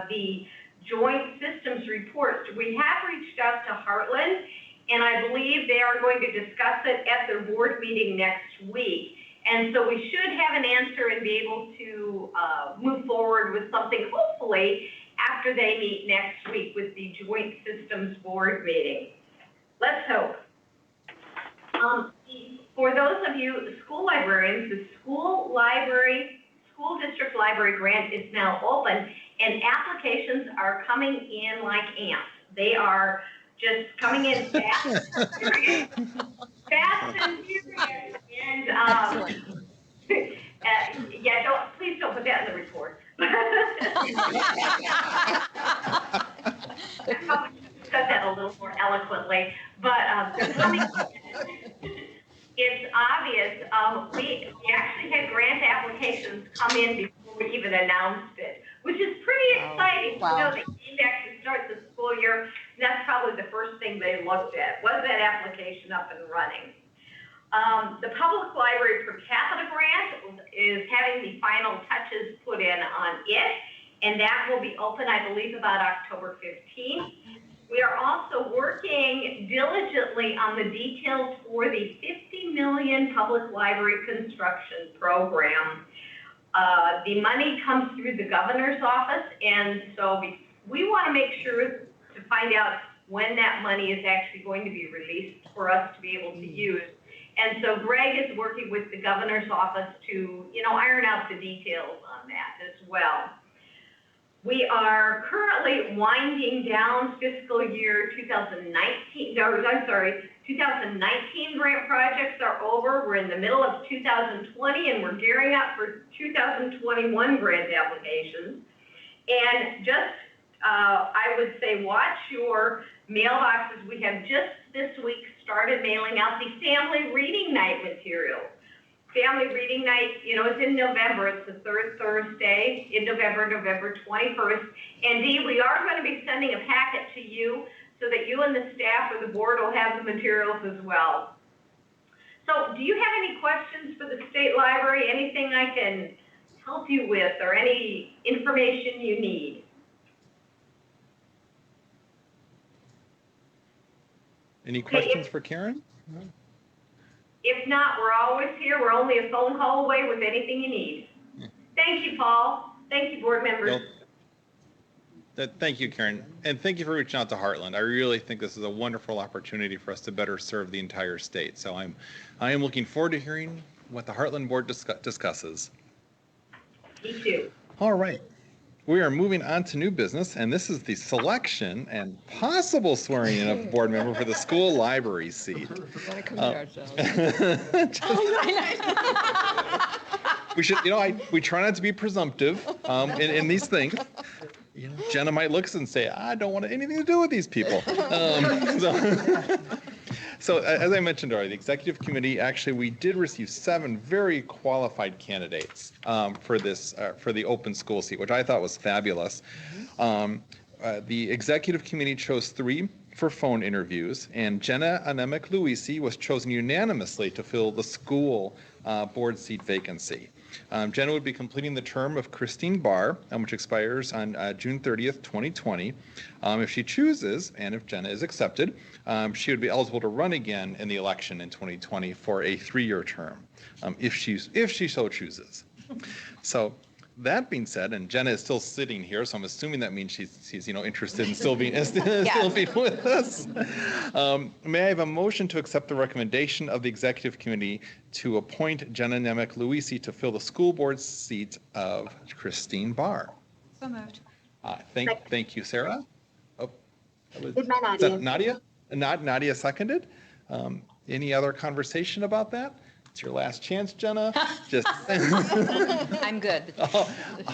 the joint systems reports. We have reached out to Heartland, and I believe they are going to discuss it at their board meeting next week. And so we should have an answer and be able to move forward with something, hopefully, after they meet next week with the Joint Systems Board meeting. Let's hope. For those of you school librarians, the school district library grant is now open, and applications are coming in like ants. They are just coming in fast and furious. And yeah, please don't put that in the report. I probably said that a little more eloquently, but they're coming. It's obvious. We actually had grant applications come in before we even announced it, which is pretty exciting. Wow. You know, they came back to start the school year, and that's probably the first thing they looked at. Was that application up and running? The Public Library Per Capita Grant is having the final touches put in on it, and that will be open, I believe, about October 15th. We are also working diligently on the details for the $50 million public library construction program. The money comes through the governor's office, and so we want to make sure to find out when that money is actually going to be released for us to be able to use. And so Greg is working with the governor's office to, iron out the details on that as well. We are currently winding down fiscal year 2019 grant projects are over. We're in the middle of 2020 and we're gearing up for 2021 grant applications. And just, I would say, watch your mailboxes. We have just this week started mailing out the family reading night materials. Family reading night, it's in November. It's the third Thursday in November, November 21st. And Dee, we are going to be sending a packet to you so that you and the staff or the board will have the materials as well. So do you have any questions for the State Library? Anything I can help you with or any information you need? Any questions for Karen? If not, we're always here. We're only a phone call away with anything you need. Thank you, Paul. Thank you, board members. Thank you, Karen. And thank you for reaching out to Heartland. I really think this is a wonderful opportunity for us to better serve the entire state. So I am looking forward to hearing what the Heartland board discusses. Me too. All right. We are moving on to new business, and this is the selection and possible swearing in of board member for the school library seat. We should, we try not to be presumptive in these things. Jenna might look and say, I don't want anything to do with these people. So as I mentioned already, the executive committee, actually, we did receive 7 very qualified candidates for this, for the open school seat, which I thought was fabulous. The executive committee chose 3 for phone interviews, and Jenna Anemek-Luisi was chosen unanimously to fill the school board seat vacancy. Jenna would be completing the term of Christine Barr, which expires on June 30th, 2020. If she chooses, and if Jenna is accepted, she would be eligible to run again in the election in 2020 for a 3-year term, if she so chooses. So that being said, and Jenna is still sitting here, so I'm assuming that means she's interested in still being with us. May I have a motion to accept the recommendation of the executive committee to appoint Jenna Anemek-Luisi to fill the school board seat of Christine Barr? So moved. Thank you, Sarah. Oh, It's my Nadia. Nadia? Nadia seconded. Any other conversation about that? It's your last chance, Jenna. Just I'm good.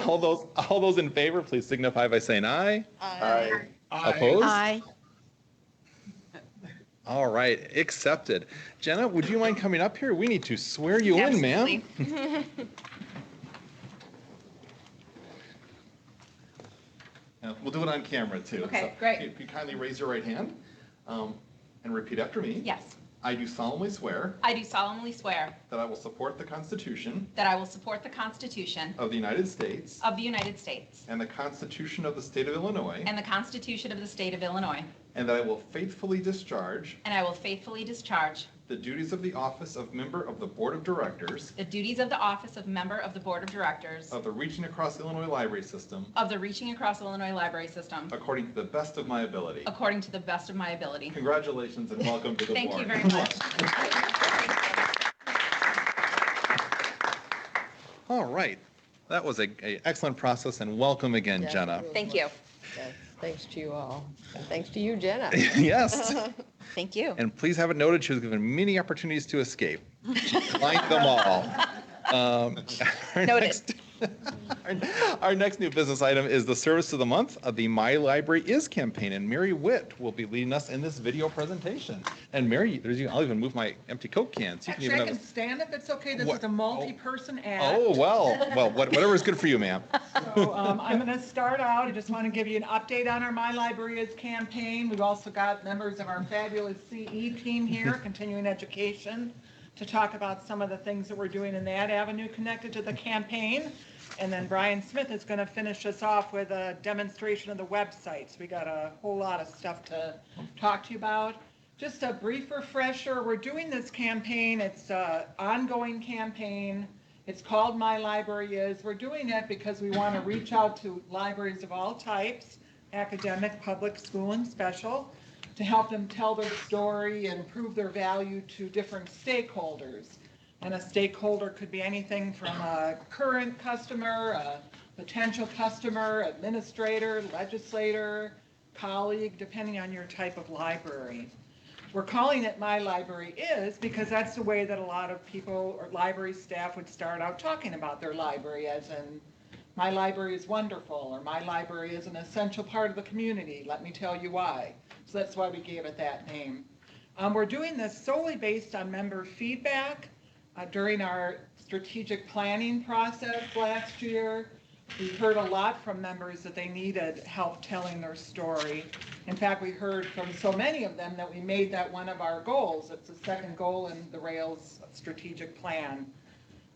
all those in favor, please signify by saying aye. Aye. Opposed? Aye. All right, accepted. Jenna, would you mind coming up here? We need to swear you in, ma'am. We'll do it on camera too. Okay, So great. If you kindly raise your right hand and repeat after me. Yes. I do solemnly swear I do solemnly swear that I will support the Constitution that I will support the Constitution of the United States of the United States and the Constitution of the State of Illinois, and the Constitution of the State of Illinois, and that I will faithfully discharge and I will faithfully discharge the duties of the office of member of the Board of Directors the duties of the office of member of the Board of Directors of the Reaching Across Illinois Library System of the Reaching Across Illinois Library System according to the best of my ability. according to the best of my ability. Congratulations and welcome to the Thank board. you very much. All right. That was an excellent process, and welcome again, Jenna. Thank you. Yes, thanks to you all. And thanks to you, Jenna. Yes. Thank you. And please have it noted, she was given many opportunities to escape. She liked them all. Noted. Our next new business item is the service of the month of the My Library Is campaign, and Mary Witt will be leading us in this video presentation. And Mary, I'll even move my empty Coke cans. You Actually, I can stand if it's okay. This What? is a multi-person ad. Oh, well, whatever is good for you, ma'am. So I'm going to start out. I just want to give you an update on our My Library Is campaign. We've also got members of our fabulous CE team here, continuing education, to talk about some of the things that we're doing in that avenue connected to the campaign. And then Brian Smith is going to finish us off with a demonstration of the website. So we got a whole lot of stuff to talk to you about. Just a brief refresher, we're doing this campaign. It's an ongoing campaign. It's called My Library Is. We're doing it because we want to reach out to libraries of all types, academic, public, school, and special, to help them tell their story and prove their value to different stakeholders. And a stakeholder could be anything from a current customer, a potential customer, administrator, legislator, colleague, depending on your type of library. We're calling it My Library Is because that's the way that a lot of people or library staff would start out talking about their library, as in, my library is wonderful, or my library is an essential part of the community. Let me tell you why. So that's why we gave it that name. We're doing this solely based on member feedback. During our strategic planning process last year, we heard a lot from members that they needed help telling their story. In fact, we heard from so many of them that we made that one of our goals. It's the second goal in the Rails strategic plan.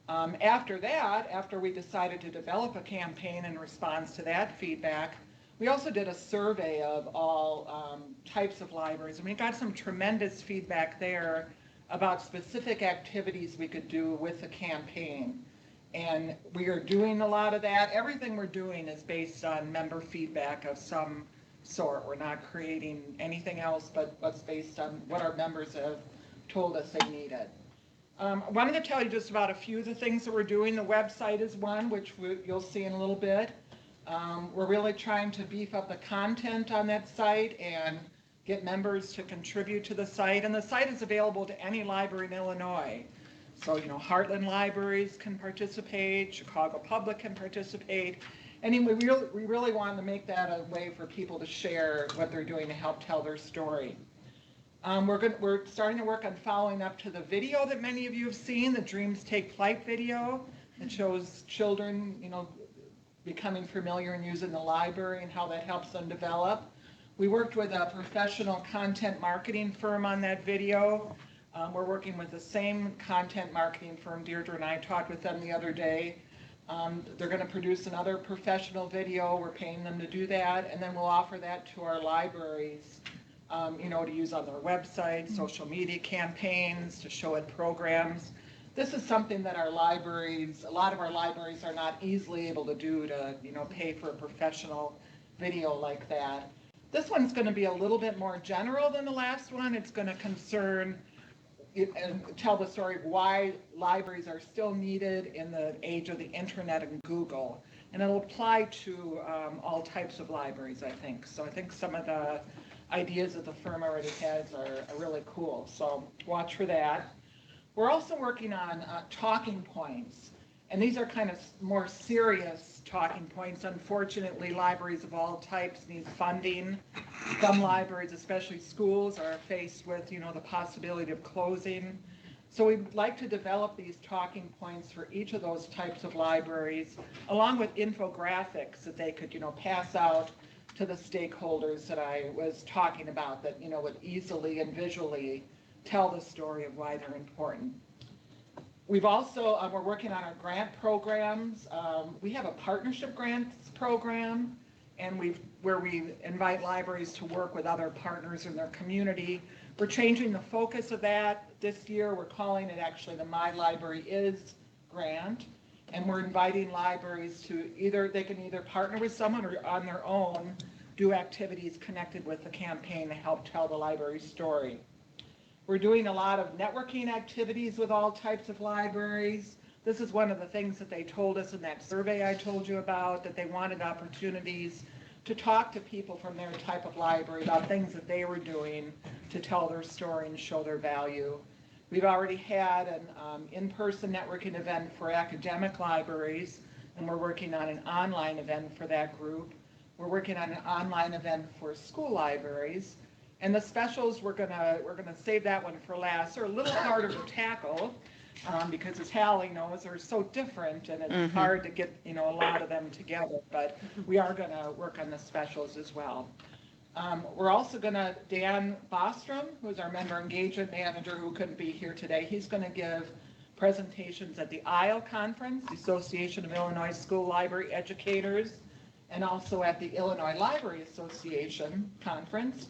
After that, after we decided to develop a campaign in response to that feedback, we also did a survey of all types of libraries, and we got some tremendous feedback there about specific activities we could do with the campaign. And we are doing a lot of that. Everything we're doing is based on member feedback of some sort. We're not creating anything else but what's based on what our members have told us they needed. I wanted to tell you just about a few of the things that we're doing. The website is one, which you'll see in a little bit. We're really trying to beef up the content on that site and get members to contribute to the site. And the site is available to any library in Illinois. So, Heartland Libraries can participate, Chicago Public can participate. And we really want to make that a way for people to share what they're doing to help tell their story. We're starting to work on following up to the video that many of you have seen, the Dreams Take Flight video. It shows children, becoming familiar and using the library and how that helps them develop. We worked with a professional content marketing firm on that video. We're working with the same content marketing firm. Deirdre and I talked with them the other day. They're going to produce another professional video. We're paying them to do that, and then we'll offer that to our libraries, to use on their website, social media campaigns, to show at programs. This is something that a lot of our libraries are not easily able to do to, pay for a professional video like that. This one's going to be a little bit more general than the last one. It's going to concern and tell the story of why libraries are still needed in the age of the internet and Google. And it'll apply to all types of libraries, I think. So I think some of the ideas that the firm already has are really cool. So watch for that. We're also working on talking points. And these are kind of more serious talking points. Unfortunately, libraries of all types need funding. Some libraries, especially schools, are faced with, the possibility of closing. So we'd like to develop these talking points for each of those types of libraries, along with infographics that they could, pass out to the stakeholders that I was talking about that, would easily and visually tell the story of why they're important. We've also, we're working on our grant programs. We have a partnership grants program, and where we invite libraries to work with other partners in their community. We're changing the focus of that. This year, we're calling it actually the My Library Is grant. And we're inviting libraries to they can either partner with someone or on their own do activities connected with the campaign to help tell the library story. We're doing a lot of networking activities with all types of libraries. This is one of the things that they told us in that survey I told you about, that they wanted opportunities to talk to people from their type of library about things that they were doing to tell their story and show their value. We've already had an in-person networking event for academic libraries, and we're working on an online event for that group. We're working on an online event for school libraries. And the specials, we're gonna save that one for last. They're a little harder to tackle because, as Hallie knows, they're so different, and it's hard to get a lot of them together. But we are gonna work on the specials as well. We're also gonna, Dan Bostrom, who's our member engagement manager, who couldn't be here today, he's gonna give presentations at the ISLE conference, the Association of Illinois School Library Educators, and also at the Illinois Library Association conference.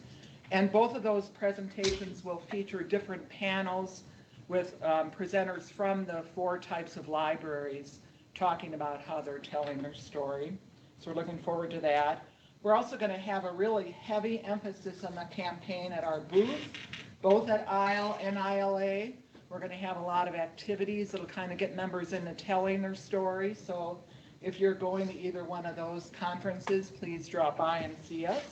And both of those presentations will feature different panels with presenters from the 4 types of libraries talking about how they're telling their story. So we're looking forward to that. We're also going to have a really heavy emphasis on the campaign at our booth, both at ISLE and ILA. We're going to have a lot of activities that'll kind of get members into telling their story. So If you're going to either one of those conferences, please drop by and see us.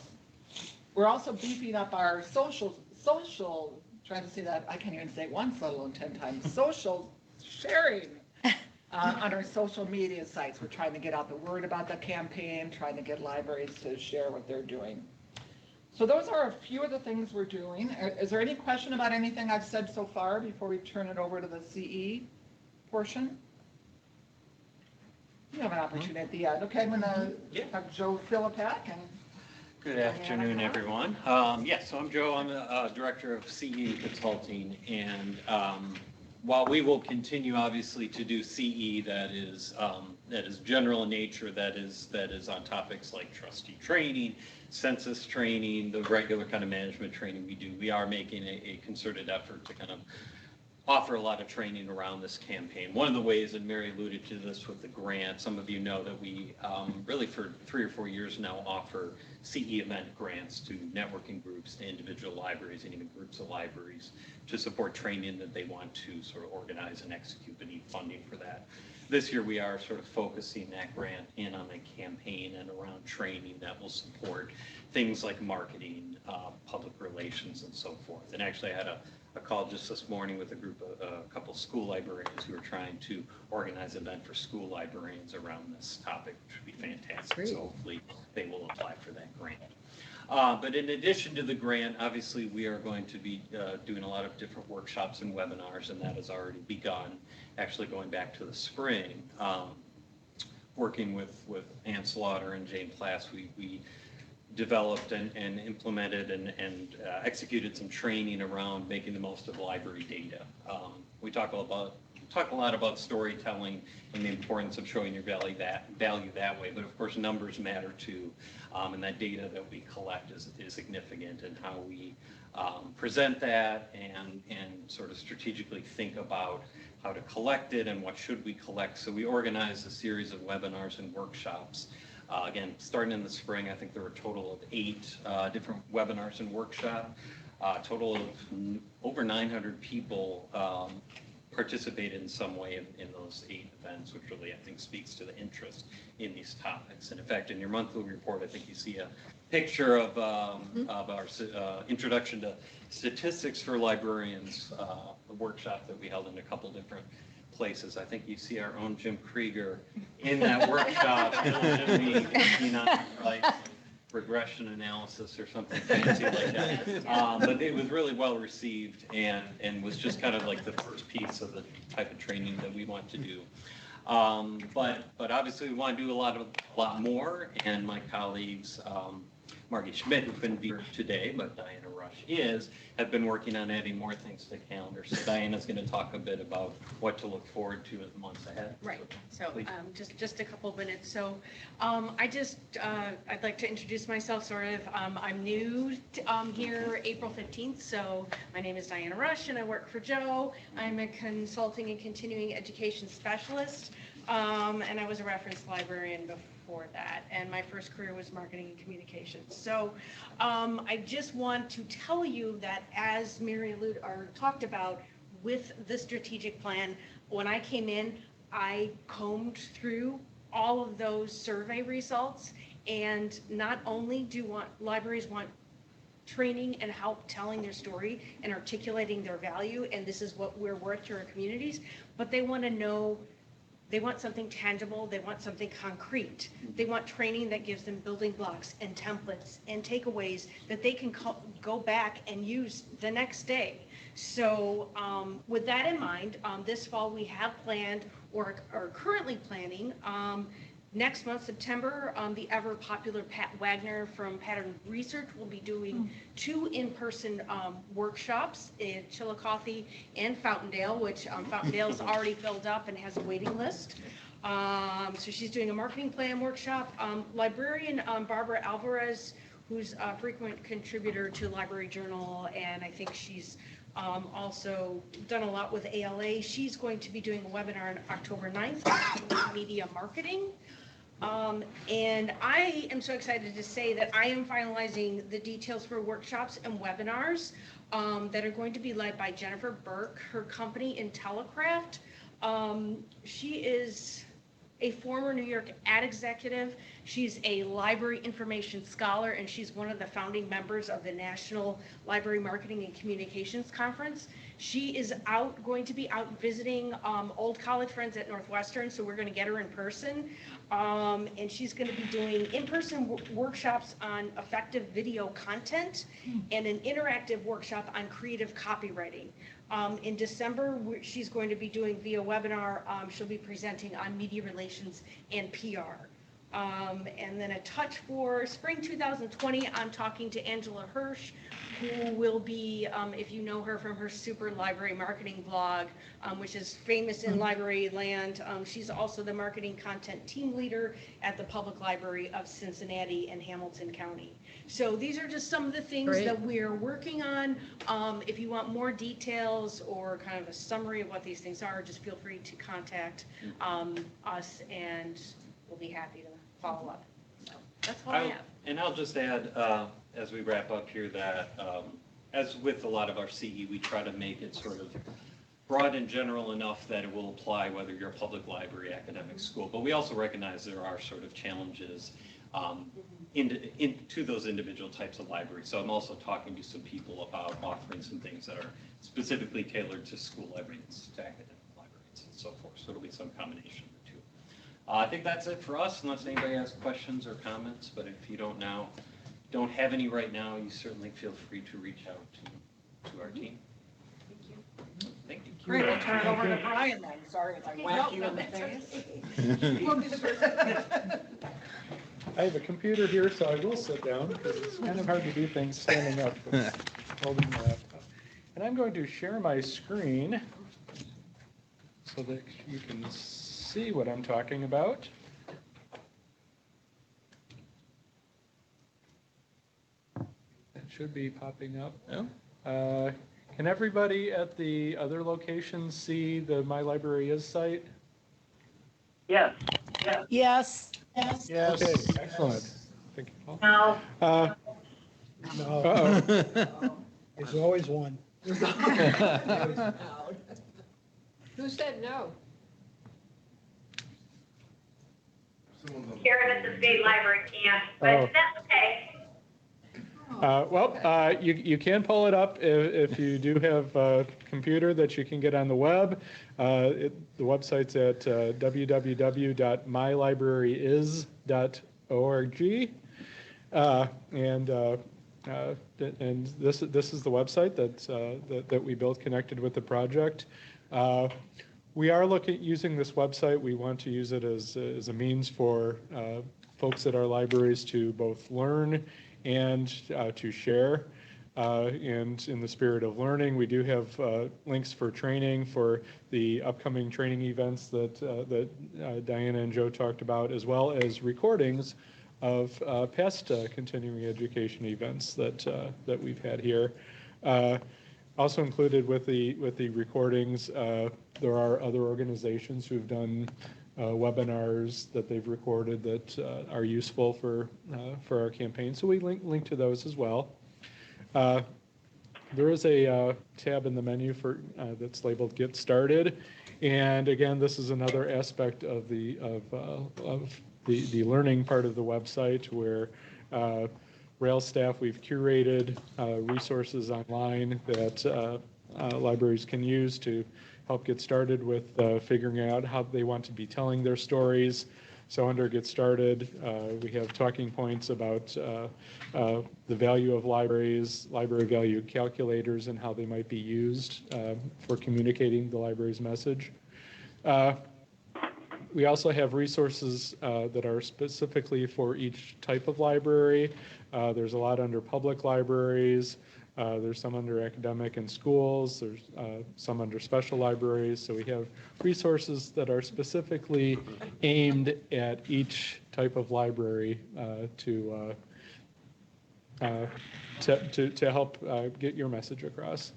We're also beefing up our social, trying to say that, I can't even say it once, let alone 10 times, social sharing on our social media sites. We're trying to get out the word about the campaign, trying to get libraries to share what they're doing. So those are a few of the things we're doing. Is there any question about anything I've said so far before we turn it over to the CE portion? You have an opportunity at the end. Okay, I'm gonna have Joe Philippak and Good afternoon, everyone. So I'm Joe. I'm the Director of CE Consulting, and while we will continue, obviously, to do CE that is general in nature, that is on topics like trustee training, census training, the regular kind of management training we do, we are making a concerted effort to kind of offer a lot of training around this campaign. One of the ways, and Mary alluded to this with the grant, some of you know that we really for 3 or 4 years now offer CE event grants to networking groups, to individual libraries, and even groups of libraries to support training that they want to sort of organize and execute, but need funding for that. This year we are sort of focusing that grant in on the campaign and around training that will support things like marketing, public relations, and so forth. And actually I had a call just this morning with a couple of school librarians who are trying to organize an event for school librarians around this topic, which would be fantastic. Great. So hopefully they will apply for that grant. But in addition to the grant, obviously we are going to be doing a lot of different workshops and webinars, and that has already begun, actually going back to the spring. Working with Ann Slaughter and Jane Plass, we developed and implemented and executed some training around making the most of library data. We talk a lot about storytelling and the importance of showing your value that way, but of course numbers matter too, and that data that we collect is significant, and how we present that and sort of strategically think about how to collect it and what should we collect. So we organized a series of webinars and workshops. Again, starting in the spring, I think there were a total of 8 different webinars and workshops. Total of over 900 people participated in some way in those 8 events, which really, I think, speaks to the interest in these topics. And in fact, in your monthly report, I think you see a picture of our introduction to statistics for librarians, the workshop that we held in a couple different places. I think you see our own Jim Krieger in that workshop, like regression analysis or something fancy like that. But it was really well received, and was just kind of like the first piece of the type of training that we want to do. But obviously we want to do a lot more, and my colleagues, Margie Schmidt, who couldn't be here today, but Diana Rush have been working on adding more things to the calendar. So Diana's going to talk a bit about what to look forward to in the months ahead. Right. So Please. just a couple of minutes. So I'd like to introduce myself sort of. I'm new here April 15th. So my name is Diana Rush and I work for Joe. I'm a consulting and continuing education specialist. And I was a reference librarian before that, and my first career was marketing and communications. So I just want to tell you that, as Mary talked about with the strategic plan, when I came in, I combed through all of those survey results, and not only do libraries want training and help telling their story and articulating their value, and this is what we're worth to our communities, but they want to know. They want something tangible. They want something concrete. They want training that gives them building blocks and templates and takeaways that they can go back and use the next day. So with that in mind, this fall we have planned or are currently planning next month, September, the ever popular Pat Wagner from Pattern Research will be doing 2 in-person workshops in Chillicothe and Fountaindale, which Fountaindale is already filled up and has a waiting list. So she's doing a marketing plan workshop. Librarian Barbara Alvarez, who's a frequent contributor to Library Journal, and I think she's also done a lot with ALA. She's going to be doing a webinar on October 9th on media marketing. And I am so excited to say that I am finalizing the details for workshops and webinars that are going to be led by Jennifer Burke, her company IntelliCraft. She is a former New York ad executive. She's a library information scholar, and she's one of the founding members of the National Library Marketing and Communications Conference. She is going to be out visiting old college friends at Northwestern, so we're going to get her in person. And she's going to be doing in-person workshops on effective video content and an interactive workshop on creative copywriting. In December, she's going to be doing via webinar. She'll be presenting on media relations and PR. And then a touch for spring 2020, I'm talking to Angela Hirsch, who will be, if you know her from her Super Library Marketing blog, which is famous in library land. She's also the marketing content team leader at the Public Library of Cincinnati and Hamilton County. So these are just some of the things Great. that we're working on. If you want more details or kind of a summary of what these things are, just feel free to contact us, and we'll be happy to follow up. So that's all I have. And I'll just add, as we wrap up here, that as with a lot of our CE, we try to make it sort of broad and general enough that it will apply whether you're a public library, academic school. But we also recognize there are sort of challenges into those individual types of libraries. So I'm also talking to some people about offering some things that are specifically tailored to school libraries, to academic libraries, and so forth. So it'll be some combination of the two. I think that's it for us, unless anybody has questions or comments. But if you don't have any right now, you certainly feel free to reach out to our team. Thank you. Great, we'll turn it over to Brian then. Sorry if I whack you in the face. We'll be the person. I have a computer here, so I will sit down because it's kind of hard to do things standing up with holding the laptop. And I'm going to share my screen so that you can see what I'm talking about. It should be popping up. Yeah. Can everybody at the other locations see the My Library Is site? Yes. Yes. Yes. Okay, excellent. Thank you, Paul. No. No. Uh-oh. There's always one. Who said no? Karen at the state library can't, but Oh. that's okay. You can pull it up if you do have a computer that you can get on the web. The website's at www.mylibraryis.org. And this is the website that we built connected with the project. We are using this website. We want to use it as a means for folks at our libraries to both learn and to share. And in the spirit of learning, we do have links for training for the upcoming training events that Diana and Joe talked about, as well as recordings of past continuing education events that we've had here. Also included with the recordings, there are other organizations who've done webinars that they've recorded that are useful for our campaign. So we link to those as well. There is a tab in the menu that's labeled Get Started, and again, this is another aspect of the learning part of the website where Rails staff, we've curated resources online that libraries can use to help get started with figuring out how they want to be telling their stories. So under Get Started, we have talking points about the value of libraries, library value calculators, and how they might be used for communicating the library's message. We also have resources that are specifically for each type of library. There's a lot under public libraries. There's some under academic and schools. There's some under special libraries. So we have resources that are specifically aimed at each type of library to help get your message across.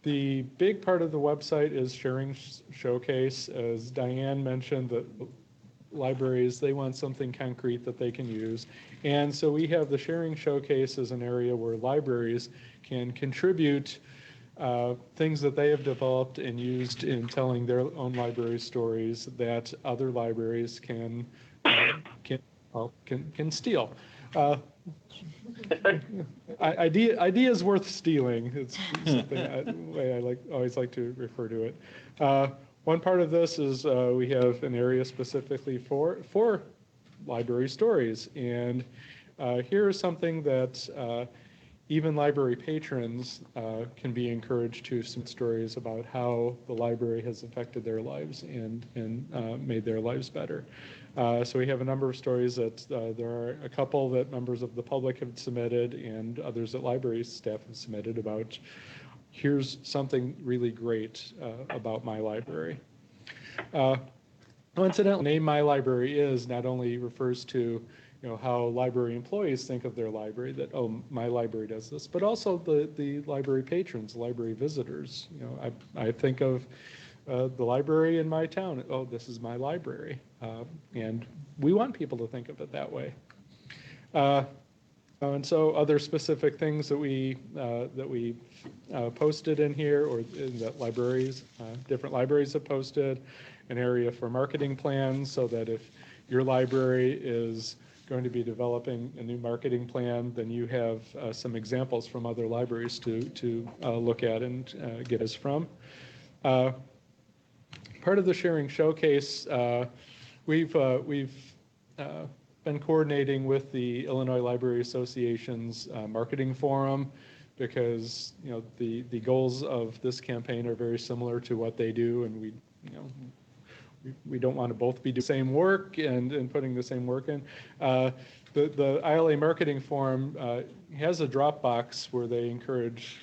The big part of the website is Sharing Showcase. As Diane mentioned, that libraries, they want something concrete that they can use. And so we have the Sharing Showcase as an area where libraries can contribute things that they have developed and used in telling their own library stories that other libraries can steal. Ideas worth stealing. It's something way I always like to refer to it. One part of this is we have an area specifically for library stories, and here is something that even library patrons can be encouraged to submit stories about how the library has affected their lives and made their lives better. So we have a number of stories that there are a couple that members of the public have submitted and others that library staff have submitted about here's something really great about my library. Coincidentally, the name My Library Is not only refers to how library employees think of their library, that, oh, my library does this, but also the library patrons, library visitors. I think of the library in my town, oh, this is my library. And we want people to think of it that way. And so other specific things that we posted in here, or that libraries, different libraries have posted, an area for marketing plans, so that if your library is going to be developing a new marketing plan, then you have some examples from other libraries to look at and get us from. Part of the Sharing Showcase, we've been coordinating with the Illinois Library Association's marketing forum, because the goals of this campaign are very similar to what they do, and we don't want to both be doing the same work and putting the same work in. The ILA Marketing Forum has a Dropbox where they encourage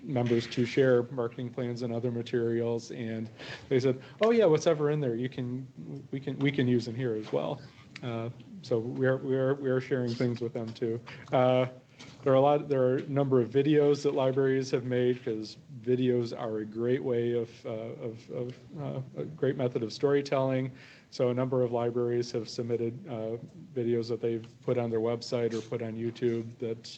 members to share marketing plans and other materials, and they said, oh yeah, whatever in there we can use in here as well. So we are sharing things with them too. There are a number of videos that libraries have made, because videos are a great way of a great method of storytelling. So a number of libraries have submitted videos that they've put on their website or put on YouTube that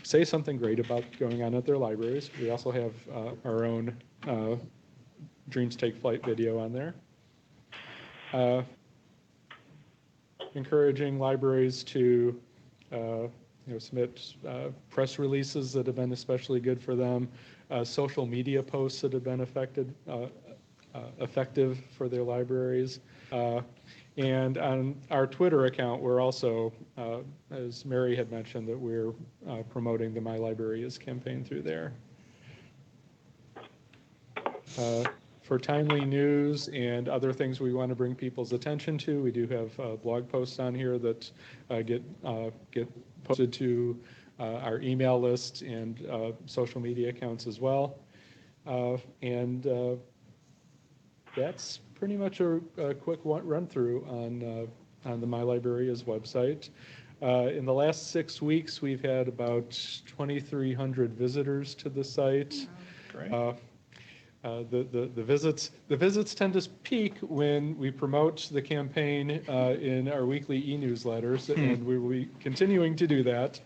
say something great about going on at their libraries. We also have our own Dreams Take Flight video on there. Encouraging libraries to submit press releases that have been especially good for them, social media posts that have been effective for their libraries. And on our Twitter account, we're also, as Mary had mentioned, that we're promoting the My Library Is campaign through there. For timely news and other things we want to bring people's attention to, we do have blog posts on here that get posted to our email list and social media accounts as well. And that's pretty much a quick run through on the My Library Is website. In the last 6 weeks, we've had about 2,300 visitors to the site. Great. The visits tend to peak when we promote the campaign in our weekly e-newsletters, and we will be continuing to do that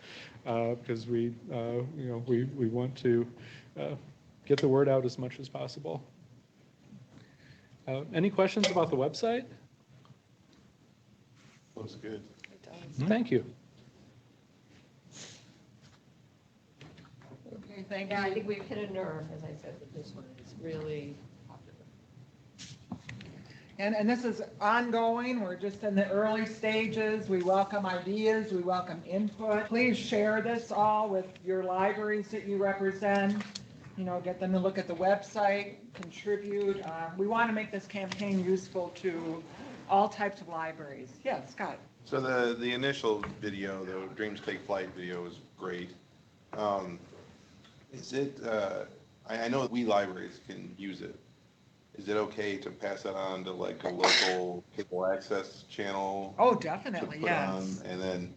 because we want to get the word out as much as possible. Any questions about the website? Looks good. Thank you. Okay, thank Yeah, I you. think we've hit a nerve, as I said, with this one. It's really popular. And this is ongoing. We're just in the early stages. We welcome ideas. We welcome input. Please share this all with your libraries that you represent. Get them to look at the website, contribute. We want to make this campaign useful to all types of libraries. Yeah, Scott. So the initial video, the Dreams Take Flight video, is great. Is it, I know we libraries can use it. Is it okay to pass that on to like a local cable access channel? Oh, to definitely, put yes. on? And then,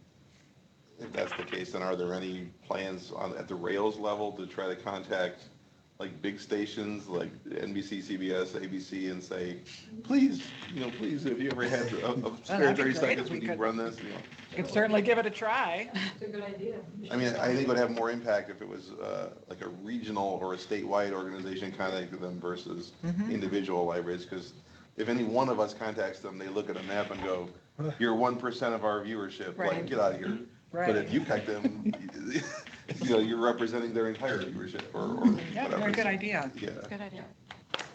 if that's the case, then are there any plans at the Rails level to try to contact like big stations like NBC, CBS, ABC, and say, please, please, if you ever had a spare that'd be 30 great seconds, if we we can could- run this, You could certainly give it a try. It's a good idea. I mean, I think it would have more impact if it was like a regional or a statewide organization contacted them versus Mhm. individual libraries, because if any one of us contacts them, they look at a map and go, you're 1% of our viewership, Right. like, get out of here. Right. But if you pick them, you're representing their entire viewership or Yeah, whatever. very good idea. Yeah. Good idea.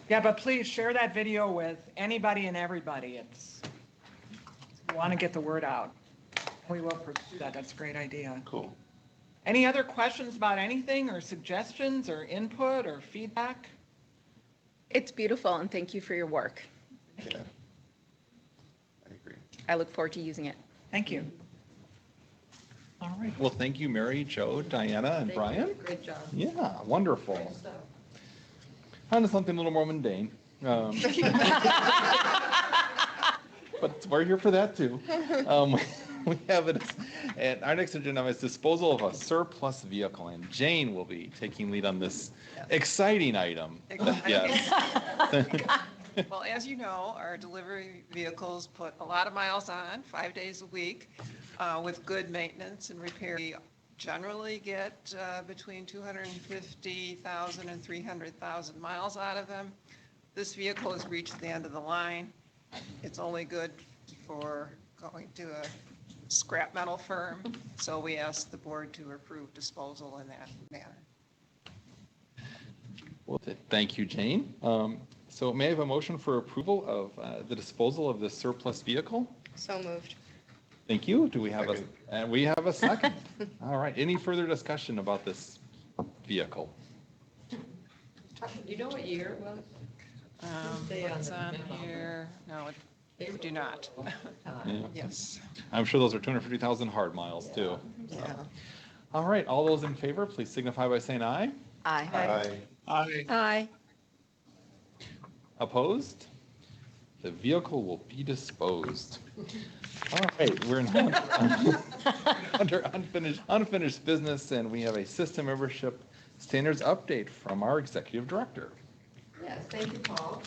Yeah, but please share that video with anybody and everybody. We want to get the word out. We will pursue that. That's a great idea. Cool. Any other questions about anything or suggestions or input or feedback? It's beautiful, and thank you for your work. Yeah. I agree. I look forward to using it. Thank you. All right. Well, thank you, Mary, Joe, Diana, and Brian. Great job. Yeah, wonderful. Great stuff. On to something a little more mundane. But we're here for that too. We have it, and our next agenda is disposal of a surplus vehicle, and Jane will be taking lead on this exciting item. Yes. Well, as you know, our delivery vehicles put a lot of miles on, 5 days a week, with good maintenance and repair. We generally get between 250,000 and 300,000 miles out of them. This vehicle has reached the end of the line. It's only good for going to a scrap metal firm, so we ask the board to approve disposal in that manner. Well, thank you, Jane. So may I have a motion for approval of the disposal of this surplus vehicle? So moved. Thank you. Do we have we have a second? All right. Any further discussion about this vehicle? Do you know what year it was? Stay on What's the on memo. here? No, we do not. Yeah. Yes. I'm sure those are 250,000 hard miles too. So. Yeah. All right. All those in favor, please signify by saying aye. Aye. Aye. Aye. Aye. Opposed? The vehicle will be disposed. All right, we're now under unfinished business, and we have a system membership standards update from our executive director. Yes, thank you, Paul.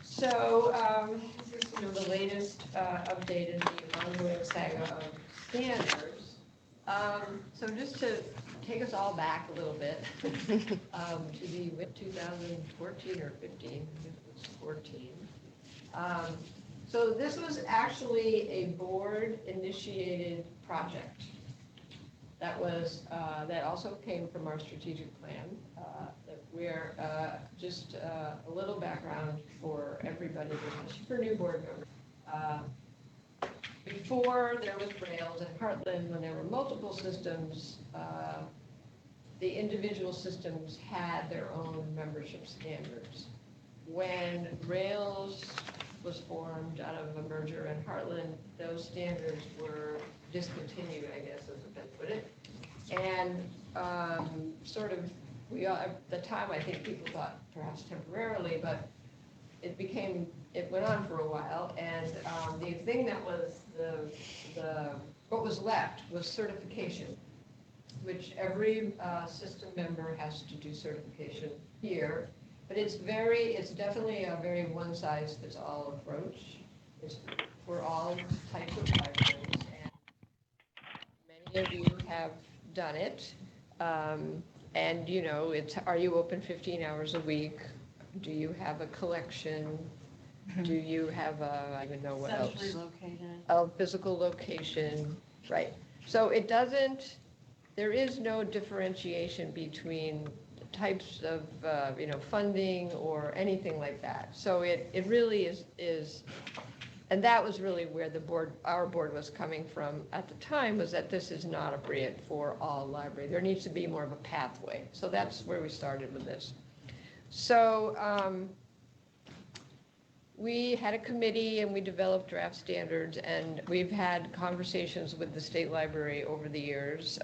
So, this is, the latest update in the ongoing saga of standards. So just to take us all back a little bit, to the 2014 or 15, I think it was 14. So this was actually a board-initiated project that was, that also came from our strategic plan. That we're, just a little background for everybody, especially for new board members. Before there was Rails at Heartland, when there were multiple systems, the individual systems had their own membership standards. When Rails was formed out of a merger in Heartland, those standards were discontinued, I guess, as the best put it. And sort of, at the time, I think people thought perhaps temporarily, but it went on for a while. And the thing that was what was left was certification, which every system member has to do certification here. But it's definitely a very one-size-fits-all approach. It's for all types of libraries, and many of you have done it. And are you open 15 hours a week? Do you have a collection? Do you have I don't even know what else. Centrally located. A physical location, right. So there is no differentiation between types of, funding or anything like that. So it really is, and that was really where our board was coming from at the time, was that this is not appropriate for all libraries. There needs to be more of a pathway. So that's where we started with this. So we had a committee and we developed draft standards, and we've had conversations with the state library over the years.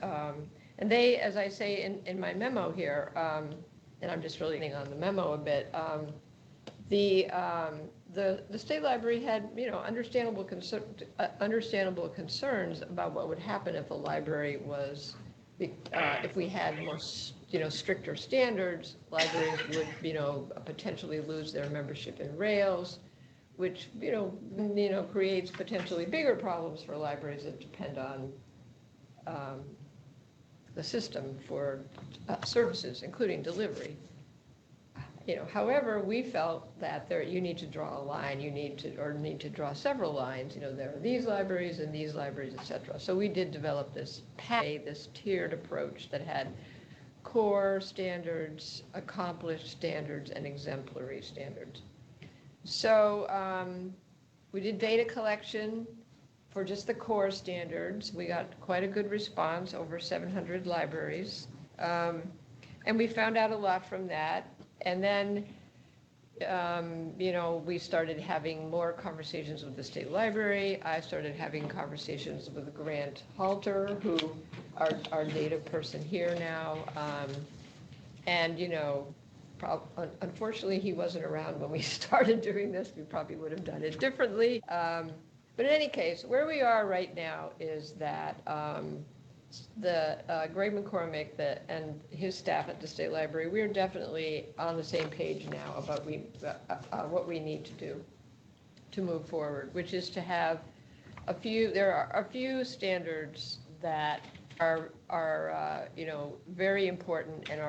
And they, as I say in my memo here, and I'm just really on the memo a bit, the state library had, understandable concerns about what would happen if a library was, if we had more stricter standards, libraries would, potentially lose their membership in Rails, which, creates potentially bigger problems for libraries that depend on the system for services, including delivery. However, we felt that you need to draw a line, you need to draw several lines, there are these libraries and these libraries, et cetera. So we did develop this tiered approach that had core standards, accomplished standards, and exemplary standards. So we did data collection for just the core standards. We got quite a good response, over 700 libraries. And we found out a lot from that. And then, we started having more conversations with the state library. I started having conversations with Grant Halter, who our data person here now. And, unfortunately, he wasn't around when we started doing this. We probably would have done it differently. But in any case, where we are right now is that Greg McCormick and his staff at the State Library, we are definitely on the same page now about what we need to do to move forward, which is to have there are a few standards that are very important and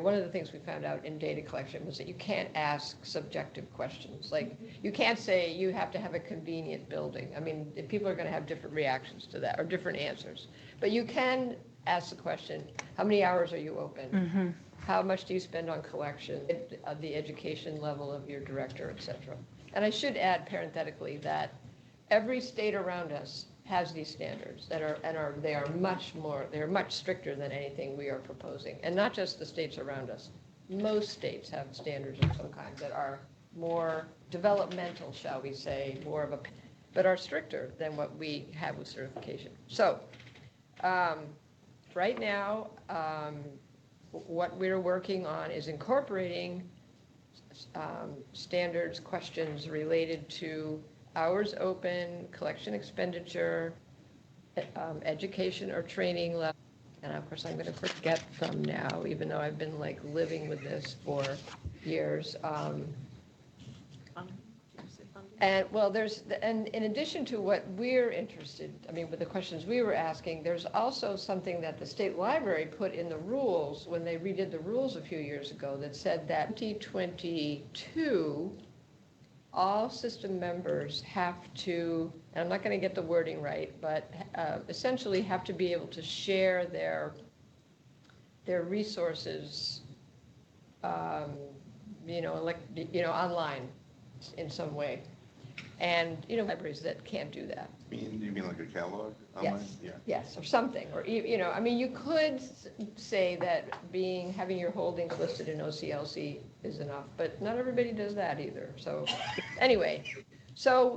one of the things we found out in data collection was that you can't ask subjective questions. Like, you can't say you have to have a convenient building. I mean, people are going to have different reactions to that or different answers. But you can ask the question, how many hours are you open? Mm-hmm. How much do you spend on collection? The education level of your director, et cetera. And I should add parenthetically that every state around us has these standards they are much stricter than anything we are proposing. And not just the states around us. Most states have standards of some kind that are more developmental, shall we say, but are stricter than what we have with certification. So, right now, what we're working on is incorporating standards, questions related to hours open, collection expenditure, education or training level. And of course, I'm going to forget them now, even though I've been living with this for years. And in addition to what we're interested, with the questions we were asking, there's also something that the State Library put in the rules when they redid the rules a few years ago that said that 2022, all system members have to, and I'm not going to get the wording right, but essentially have to be able to share their resources, online in some way. And, libraries that can't do that. You mean like a catalog online? Yes. Yeah. Yes, or something, or, you could say that having your holdings listed in OCLC is enough, but not everybody does that either. So, anyway,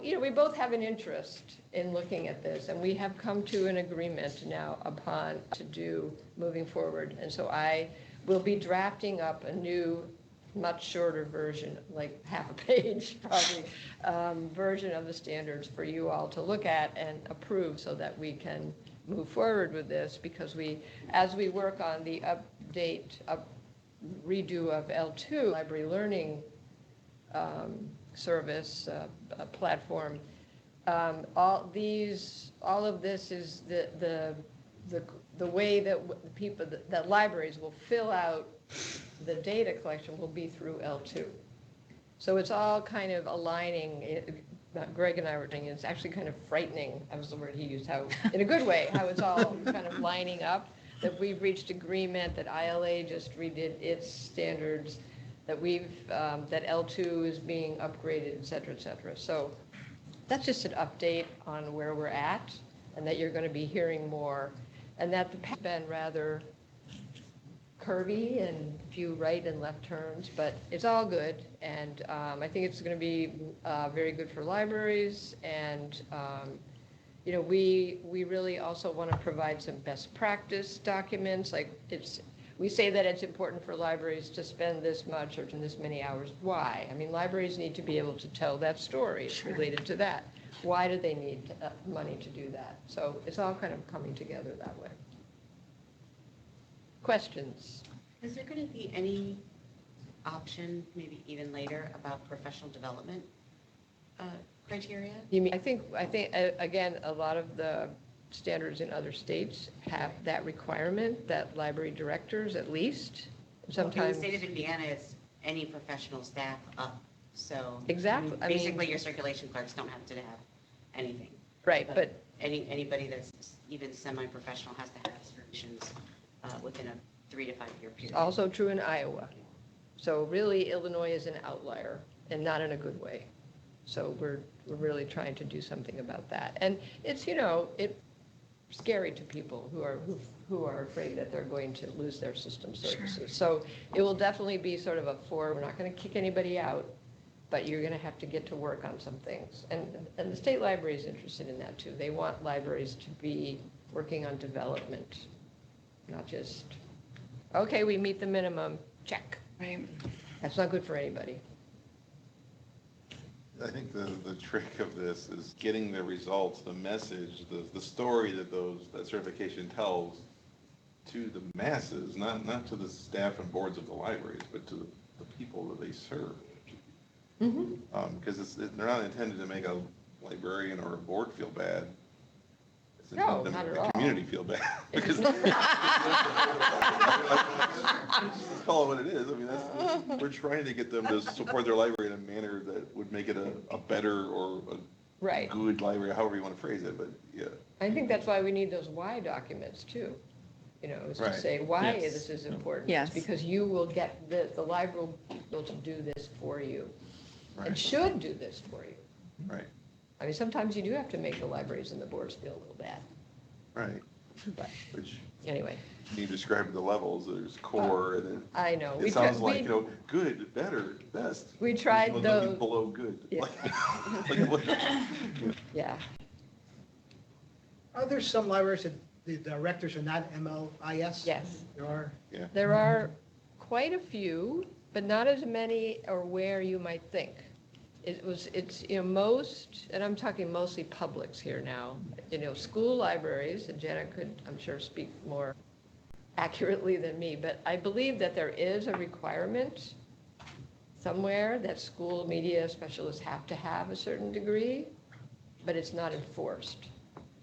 we both have an interest in looking at this, and we have come to an agreement now upon to do moving forward. And so I will be drafting up a new, much shorter version, like half a page probably, version of the standards for you all to look at and approve so that we can move forward with this, because as we work on the redo of L2, library learning service platform, all of this is the way that libraries will fill out the data collection will be through L2. So it's all kind of aligning. Greg and I were saying it's actually kind of frightening, that was the word he used, how, in a good way, how it's all kind of lining up, that we've reached agreement, that ILA just redid its standards, that that L2 is being upgraded, et cetera, et cetera. So that's just an update on where we're at, and that you're going to be hearing more, and that the path has been rather curvy and a few right and left turns, but it's all good. And I think it's going to be very good for libraries. And, we really also want to provide some best practice documents. We say that it's important for libraries to spend this much or this many hours. Why? Libraries need to be able to tell that story related to that. Why do they need money to do that? So it's all kind of coming together that way. Questions? Is there going to be any option, maybe even later, about professional development criteria? You mean, I think, again, a lot of the standards in other states have that requirement, that library directors at least, In sometimes. the state of Indiana, it's any professional staff up, so. Exactly, I mean- Basically, your circulation clerks don't have to have anything. Right, but. Anybody that's even semi-professional has to have certifications within a 3 to 5 year period. Also true in Iowa. So really, Illinois is an outlier, and not in a good way. So we're really trying to do something about that. And it's, it's scary to people who are afraid that they're going to lose their system services. So it will definitely be sort of we're not going to kick anybody out, but you're going to have to get to work on some things. And the state library is interested in that too. They want libraries to be working on development, not just, okay, we meet the minimum, check. Right. That's not good for anybody. I think the trick of this is getting the results, the message, the story that certification tells to the masses, not to the staff and boards of the libraries, but to the people that they serve. Because they're not intended to make a librarian or a board feel bad. It's No, intended to not make at the all. community feel bad. Because call it what it is. I mean, we're trying to get them to support their library in a manner that would make it a better or a Right. good library, however you want to phrase it. But yeah, I think that's why we need those why documents too. Is to Right. say why Yes. this is important. Yes. Because you will get, the library will be able to do this for you. And Right. should do this for you. right, I mean, sometimes you do have to make the libraries and the boards feel a little bad. right. But Which anyway, you described the levels. There's core, and then I know. it sounds like good, better, best. We tried There's nothing those. below good. Yeah. Like what? Yeah. Are there some libraries that the directors are not MLIS? Yes. There are? Yeah. There are quite a few, but not as many or where you might think. It's most, and I'm talking mostly publics here now, school libraries, and Janet could, I'm sure, speak more accurately than me, but I believe that there is a requirement somewhere that school media specialists have to have a certain degree, but it's not enforced.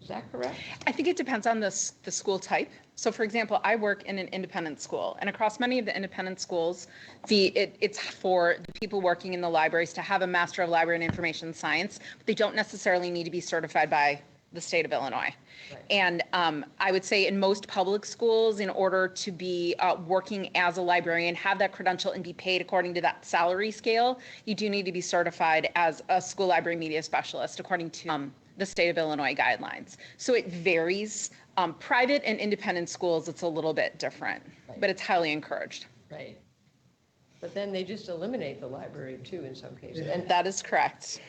Is that correct? I think it depends on the school type. So for example, I work in an independent school, and across many of the independent schools, it's for the people working in the libraries to have a Master of Library and Information Science, but they don't necessarily need to be certified by the state of Illinois. Right. And I would say in most public schools, in order to be working as a librarian, have that credential and be paid according to that salary scale, you do need to be certified as a school library media specialist according to the state of Illinois guidelines. So it varies. Private and independent schools, it's a little bit different, but it's highly encouraged. Right. But then they just eliminate the library too in some cases. And that is correct.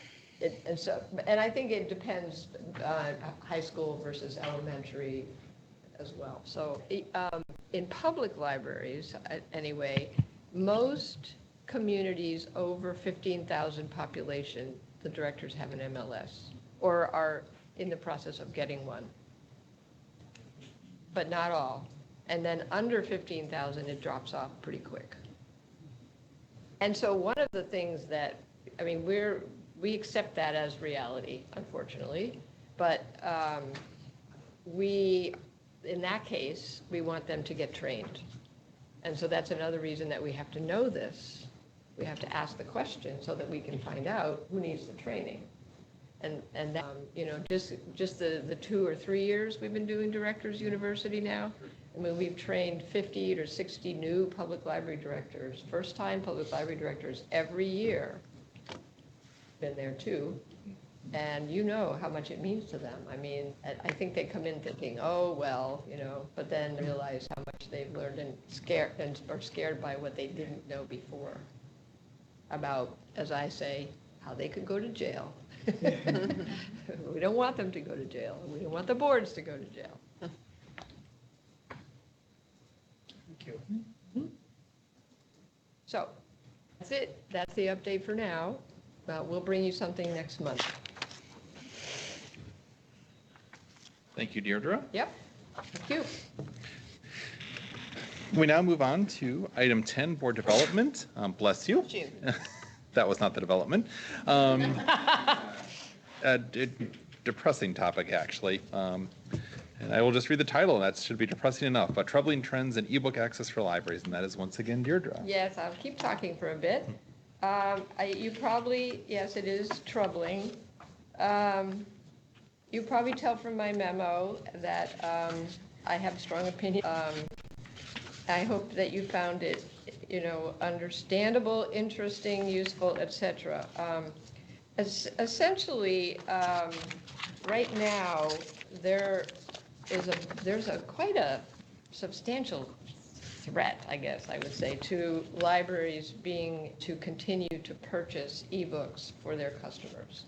And I think it depends on high school versus elementary as well. So in public libraries, anyway, most communities over 15,000 population, the directors have an MLS or are in the process of getting one. But not all. And then under 15,000, it drops off pretty quick. And so one of the things that, we accept that as reality, unfortunately, but in that case, we want them to get trained. And so that's another reason that we have to know this. We have to ask the question so that we can find out who needs the training. And that, just the 2 or 3 years we've been doing Directors University now, we've trained 50 or 60 new public library directors, first-time public library directors every year. Been there too. And you know how much it means to them. I think they come in thinking, oh, well, but then realize how much they've learned and are scared by what they didn't know before about, as I say, how they could go to jail. We don't want them to go to jail. We don't want the boards to go to jail. Thank you. So that's it. That's the update for now. We'll bring you something next month. Thank you, Deirdre. Yep. Thank you. We now move on to item 10, board development. Bless you. That was not the development. Depressing topic, actually. And I will just read the title, and that should be depressing enough, but troubling trends in ebook access for libraries, and that is once again Deirdre. Yes, I'll keep talking for a bit. You probably, yes, it is troubling. You probably tell from my memo that I have strong opinion. I hope that you found it, understandable, interesting, useful, etc. Essentially, right now, there's quite a substantial threat, I guess I would say, to libraries to continue to purchase ebooks for their customers.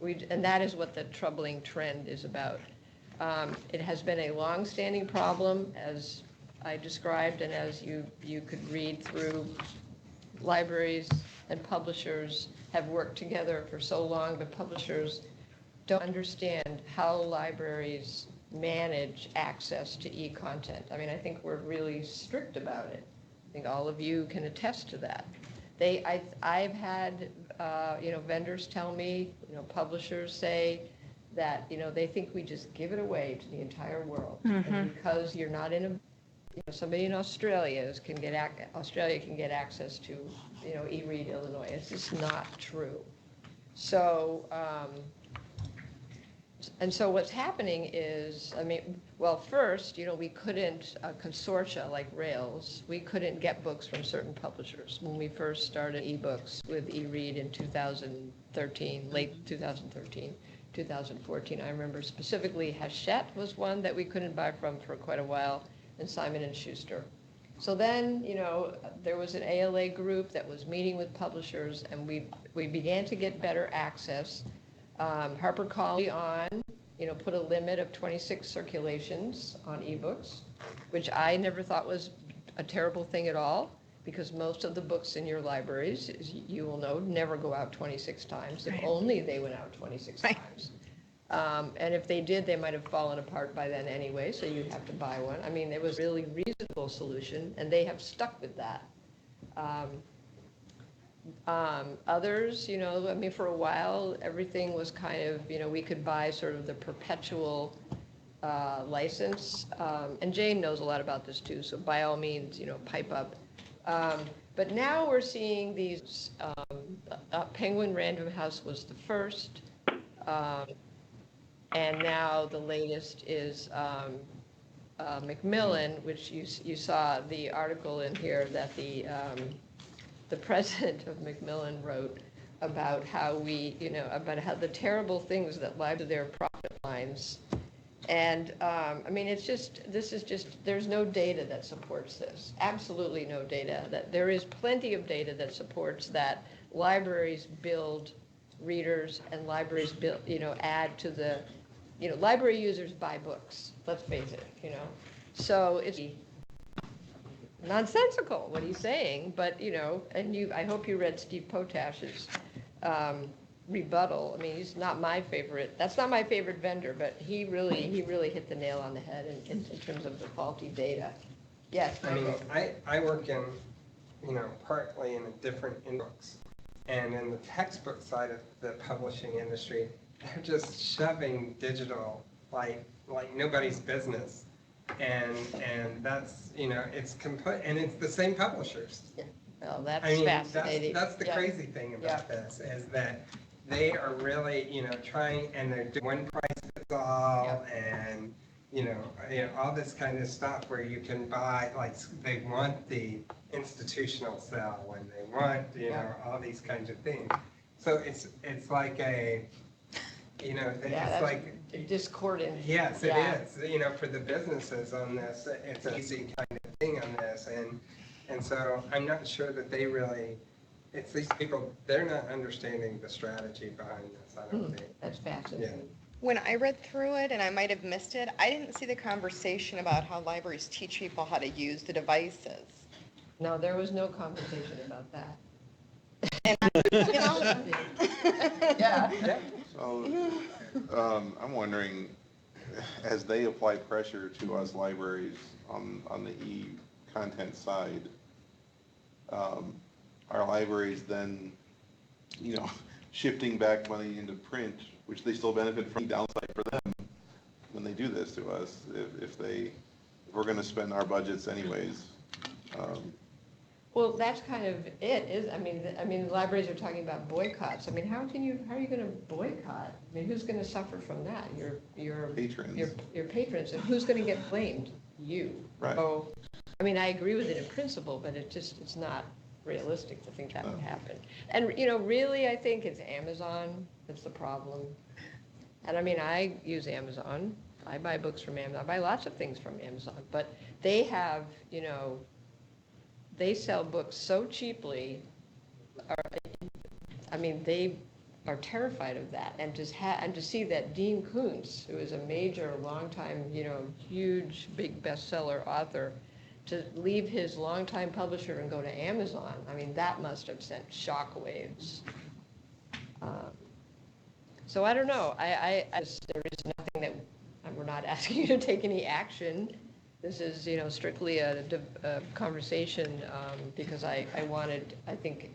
And that is what the troubling trend is about. It has been a long-standing problem, as I described, and as you could read through. Libraries and publishers have worked together for so long, but publishers don't understand how libraries manage access to e-content. I mean, I think we're really strict about it. I think all of you can attest to that. I've had, vendors tell me, publishers say that, they think we just give it away to the entire world. And because you're not in somebody in Australia can get access to, eRead Illinois. It's just not true. So, and so what's happening is, first, we couldn't, consortia like Rails, we couldn't get books from certain publishers when we first started ebooks with eRead in 2013, late 2013, 2014. I remember specifically Hachette was one that we couldn't buy from for quite a while, and Simon & Schuster. So then, there was an ALA group that was meeting with publishers, and we began to get better access. HarperCollins put a limit of 26 circulations on ebooks, which I never thought was a terrible thing at all, because most of the books in your libraries, as you will know, never go out 26 times. If only they went out 26 times. And if they did, they might have fallen apart by then anyway, so you'd have to buy one. I mean, it was a really reasonable solution, and they have stuck with that. Others, for a while, everything was kind of, we could buy sort of the perpetual license. And Jane knows a lot about this too, so by all means, pipe up. But now we're seeing these, Penguin Random House was the first. And now the latest is Macmillan, which you saw the article in here that the president of Macmillan wrote about how about how the terrible things that lie to their profit lines. And there's no data that supports this. Absolutely no data. That there is plenty of data that supports that libraries build readers and libraries build, add to the, library users buy books, let's face it, So it's nonsensical what he's saying, but, and I hope you read Steve Potash's rebuttal. I mean, he's not my favorite, that's not my favorite vendor, but he really hit the nail on the head in terms of the faulty data. Yes. I work in, partly in a different books. And in the textbook side of the publishing industry, they're just shoving digital like nobody's business. And that's, it's and it's the same publishers. Yeah. Well, that's fascinating. That's the crazy thing about this, is that they are really, trying, and they're doing one price fits all, and, all this kind of stuff where you can buy, like, they want the institutional sell, when they want, all these kinds of things. So it's like a, it's like discordant. Yes, it is. For the businesses on this, it's an easy kind of thing on this, and so I'm not sure that they really. It's these people. They're not understanding the strategy behind this. I don't think. That's fascinating. Yeah. When I read through it, and I might have missed it, I didn't see the conversation about how libraries teach people how to use the devices. No, there was no conversation about that. And yeah. So, I'm wondering, as they apply pressure to us libraries on the content side, our libraries then, shifting back money into print, which they still benefit from, downside for them when they do this to us, if we're gonna spend our budgets anyways. Well, that's kind of it, I mean, the libraries are talking about boycotts. I mean, how are you gonna boycott? I mean, who's gonna suffer from that? Your Patrons. Your patrons, and who's gonna get blamed? You. Right. So, I mean, I agree with it in principle, but it's not realistic to think that would happen. And, really, I think it's Amazon that's the problem. And I mean, I use Amazon. I buy books from Amazon. I buy lots of things from Amazon, but they have, they sell books so cheaply. I mean, they are terrified of that. And to see that Dean Koontz, who is a major, longtime, huge, big bestseller author, to leave his longtime publisher and go to Amazon, I mean, that must have sent shockwaves. So I don't know. There is nothing that, we're not asking you to take any action. This is, strictly a conversation because I think,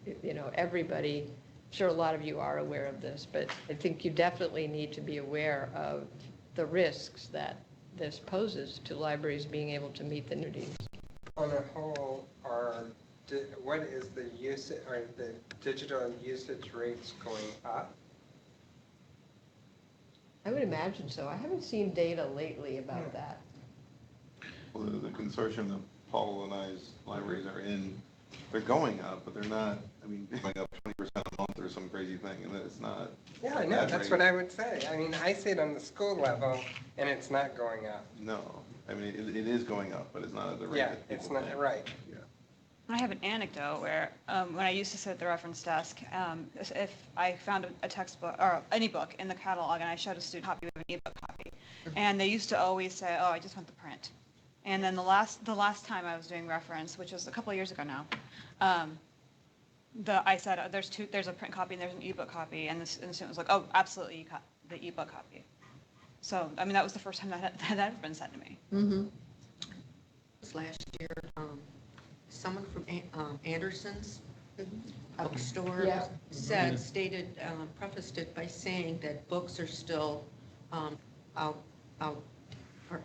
everybody, I'm sure a lot of you are aware of this, but I think you definitely need to be aware of the risks that this poses to libraries being able to meet the new needs. On a whole, what is the usage, are the digital usage rates going up? I would imagine so. I haven't seen data lately about that. Well, the consortium that Paul and I's libraries are in, they're going up, but they're not, going up 20% a month or some crazy thing, and it's not. Yeah, I know, that's what I would say. I mean, I see it on the school level, and it's not going up. No, it is going up, but it's not at the rate Yeah, that it's people not, think. right. I have an anecdote where when I used to sit at the reference desk, if I found a textbook or any book in the catalog and I showed a student a copy of an ebook copy, and they used to always say, "Oh, I just want the print." And then the last time I was doing reference, which was a couple of years ago now, I said, there's a print copy and there's an ebook copy, and the student was like, "Oh, absolutely, you got the ebook copy." So, that was the first time that had ever been said to me. Mm-hmm. Last year, someone from Anderson's bookstore Yeah. prefaced it by saying that books are still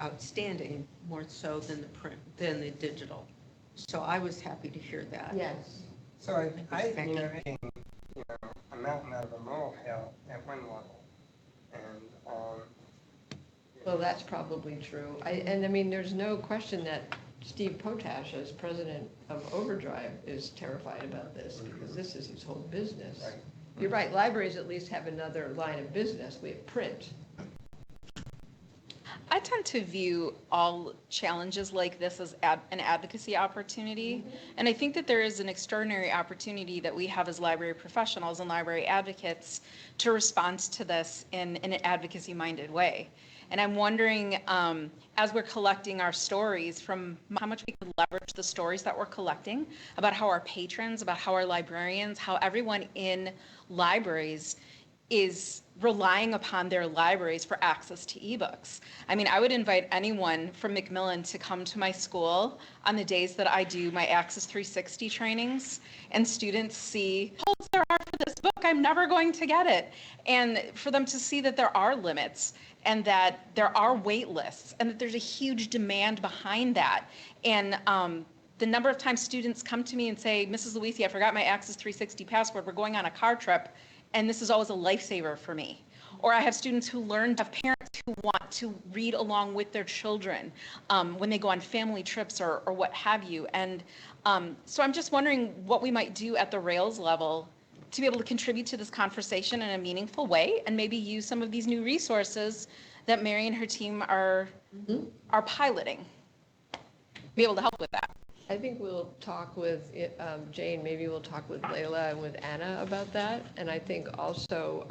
outstanding more so than the digital. So I was happy to hear that. Yes. So a mountain out of a molehill at one level, and Well, that's probably true. There's no question that Steve Potash, as president of Overdrive, is terrified about this because this is his whole business. Right. You're right, libraries at least have another line of business. We have print. I tend to view all challenges like this as an advocacy opportunity. And I think that there is an extraordinary opportunity that we have as library professionals and library advocates to respond to this in an advocacy-minded way. And I'm wondering, as we're collecting our stories, from how much we could leverage the stories that we're collecting about how our patrons, about how our librarians, how everyone in libraries is relying upon their libraries for access to ebooks. I would invite anyone from Macmillan to come to my school on the days that I do my Access 360 trainings, and students see, holds there are for this book, I'm never going to get it. And for them to see that there are limits and that there are wait lists and that there's a huge demand behind that. And the number of times students come to me and say, "Mrs. Luisi, I forgot my Access 360 password, we're going on a car trip, and this is always a lifesaver for me." Or I have students who have parents who want to read along with their children when they go on family trips or what have you. And so I'm just wondering what we might do at the Rails level to be able to contribute to this conversation in a meaningful way and maybe use some of these new resources that Mary and her team are piloting. Be able to help with that. I think we'll talk with Jane, maybe we'll talk with Layla and with Anna about that. And I think also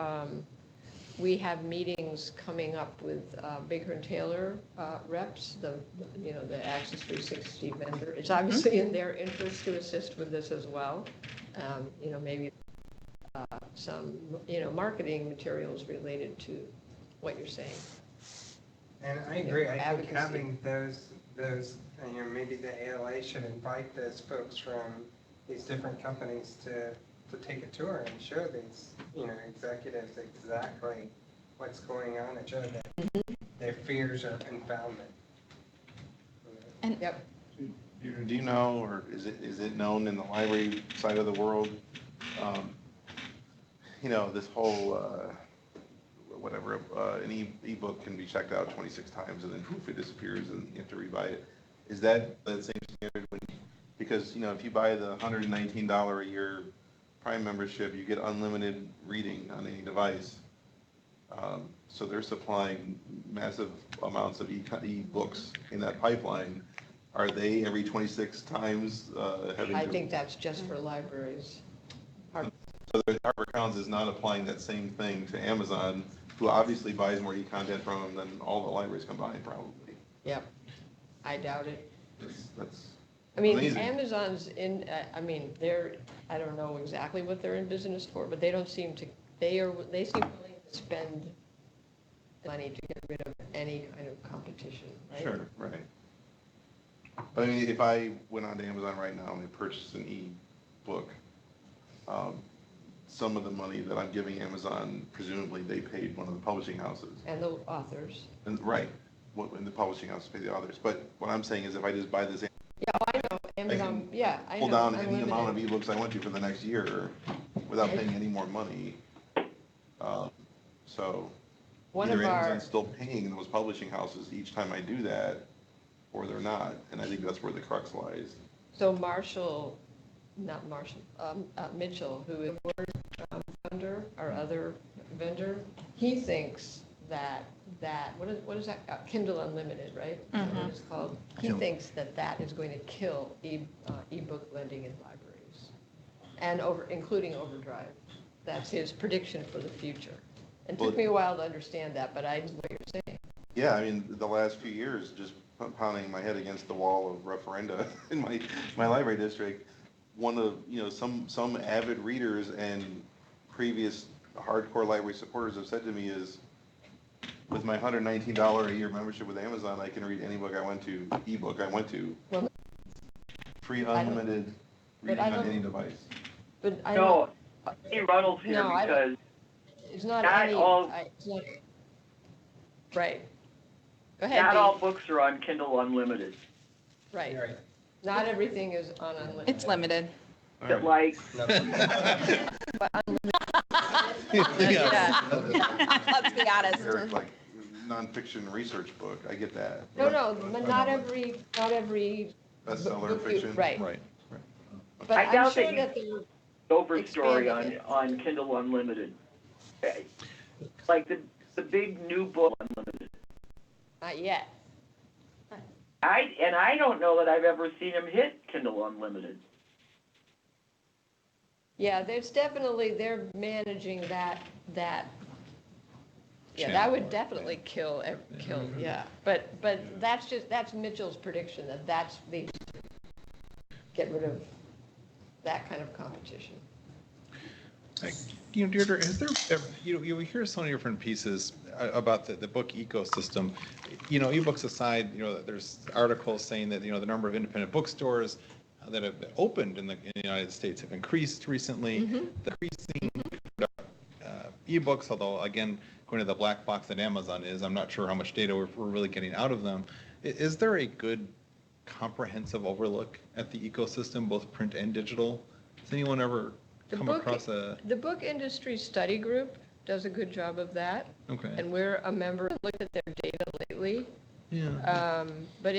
we have meetings coming up with Baker and Taylor reps, the Access 360 vendor. It's obviously in their interest to assist with this as well. Maybe some, marketing materials related to what you're saying. And I agree, I think having those and, you know, maybe the ALA should invite those folks from these different companies to take a tour and show these, you know, executives exactly what's going on and show that their fears are unfounded. And Yep. Do you know, or is it known in the library side of the world? You know, this whole, whatever, an ebook can be checked out 26 times and then poof, it disappears and you have to rebuy it. Is that the same standard when, because, you know, if you buy the $119 a year Prime membership, you get unlimited reading on any device. So they're supplying massive amounts of e-books in that pipeline. Are they every 26 times having I to? think that's just for libraries. So HarperCollins is not applying that same thing to Amazon, who obviously buys more e-content from them than all the libraries combined, probably. Yep. I doubt it. That's I mean, amazing. Amazon's in, I mean, they're, I don't know exactly what they're in business for, but they don't seem to, they seem willing to spend money to get rid of any kind of competition, right? Sure, right. But I mean, if I went on to Amazon right now and I purchased an e-book, some of the money that I'm giving Amazon, presumably they paid one of the publishing houses. And the authors. And, right, and the publishing houses pay the authors. But what I'm saying is if I just buy this, Yeah, I know, Amazon, yeah, I know. pull down any unlimited. amount of ebooks I want to for the next year without paying any more money. So One either of our- Amazon's still paying those publishing houses each time I do that, or they're not. And I think that's where the crux lies. So Marshall, not Marshall, Mitchell, who is a board founder, our other vendor, he thinks that, what is that, Kindle Unlimited, right? Is that what it's called? He thinks that is going to kill ebook lending in libraries, and including Overdrive. That's his prediction for the future. It took me a while to understand that, but I know what you're saying. Yeah, I mean, the last few years, just pounding my head against the wall of referenda in my library district, one of, you know, some avid readers and previous hardcore library supporters have said to me is, with my $119 a year membership with Amazon, I can read any book I want to, ebook I want to. Well, Free unlimited reading on any device. But I No, don't, Hey, Runnels here No, I because it's not not any, all- it's not, right. Go ahead, not Dee. all books are on Kindle Unlimited. Right. Not everything is on unlimited. It's limited. That like, Yeah. Let's be honest. Or like nonfiction research book, I get that. No, but not every Bestseller book fiction. right. Right. But I I'm doubt sure that you- that they're, Gopher story Expanded on Kindle Unlimited. Like the big new book Unlimited. not yet. I don't know that I've ever seen him hit Kindle Unlimited. Yeah, there's definitely, they're managing that, yeah, Channel. that would definitely kill, yeah. But that's Mitchell's prediction, that's the, get rid of that kind of competition. You know, Deirdre, is there, you hear so many different pieces about the book ecosystem. You know, ebooks aside, you know, there's articles saying that, you know, the number of independent bookstores that have opened in the United States have increased recently. The increasing ebooks, although again, going to the black box that Amazon is, I'm not sure how much data we're really getting out of them. Is there a good comprehensive overlook at the ecosystem, both print and digital? Has anyone ever come across a? The book industry study group does a good job of that. Okay. And we're a member, looked at their data lately. Yeah. But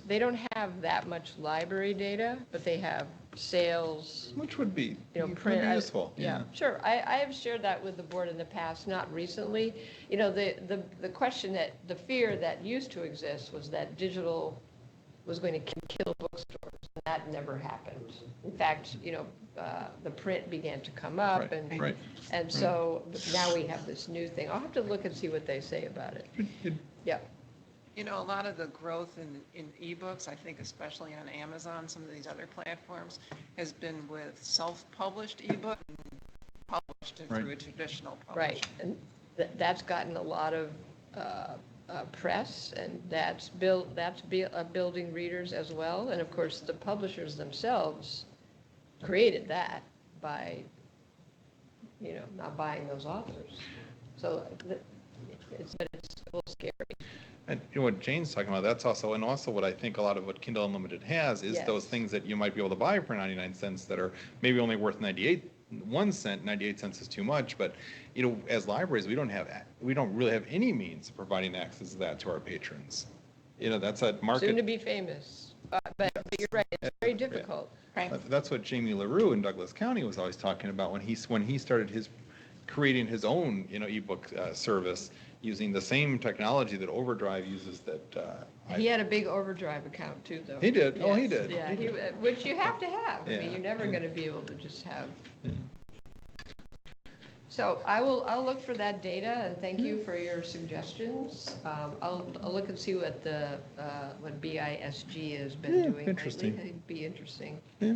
they don't have that much library data, but they have sales. Which would be, You know, would print. be useful. Yeah, sure. I have shared that with the board in the past, not recently. You know, the question the fear that used to exist was that digital was going to kill bookstores. And that never happened. In fact, you know, the print began to come up Right. and so now we have this new thing. I'll have to look and see what they say about it. Yeah. You know, a lot of the growth in ebooks, I think especially on Amazon, some of these other platforms, has been with self-published ebook and published through a traditional publisher. Right, and that's gotten a lot of Press, and that's building readers as well. And of course, the publishers themselves created that by, not buying those authors. So it's a little scary. And what Jane's talking about, that's also, and also what I think a lot of what Kindle Unlimited has is those Yes. things that you might be able to buy for 99 cents that are maybe only worth 1 cent. 98 cents is too much, but as libraries, we don't really have any means of providing access to that to our patrons. That's a market. Soon to be famous, but you're right, it's very difficult. That's what Jamie LaRue in Douglas County was always talking about when he started creating his own ebook service using the same technology that Overdrive uses. He had a big Overdrive account too, though. He did. Oh, he Yes. did. Yeah, He did. which you have to have. I Yeah. mean, you're never going to be able to just have. So I'll look for that data, and thank you for your suggestions. I'll look and see what what BISG has been doing interesting. lately. It'd be interesting. Yeah.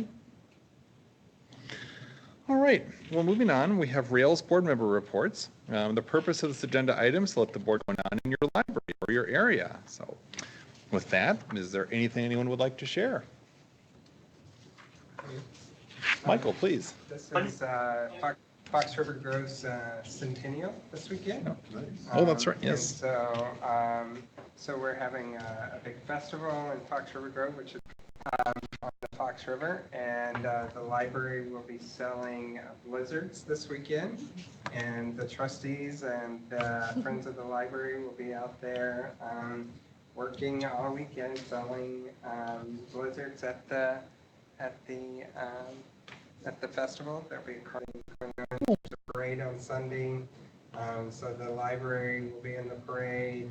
All right. Well, moving on, we have Rails board member reports. The purpose of this agenda item is to let the board go on in your library or your area. So with that, is there anything anyone would like to share? Michael, please. This is Fox River Grove's centennial this weekend. Oh, that's right, And yes. so we're having a big festival in Fox River Grove, which is on the Fox River, and the library will be selling blizzards this weekend, and the trustees and friends of the library will be out there working all weekend selling blizzards at the festival. There'll be a parade on Sunday, so the library will be in the parade,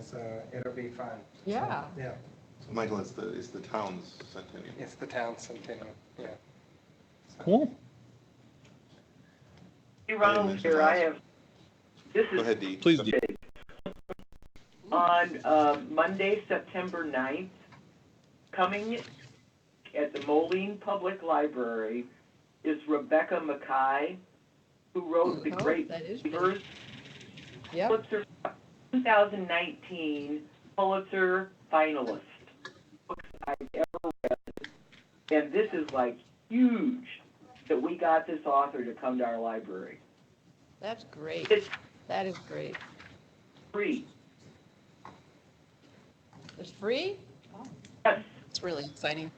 so it'll be fun. Yeah. So, yeah. Michael, it's the town's centennial. It's the town centennial, yeah. Cool. Hey, Ronald here, this Go is ahead, Dee. Please, Dee. on Monday, September 9th, coming at the Moline Public Library is Rebecca Mackay, who wrote the great that is Beavers. Yep. Pulitzer 2019 Pulitzer finalist. Books I've ever read. And this is like huge that we got this author to come to our library. That's great. It's That is great. free. It's free? Yes. It's really exciting.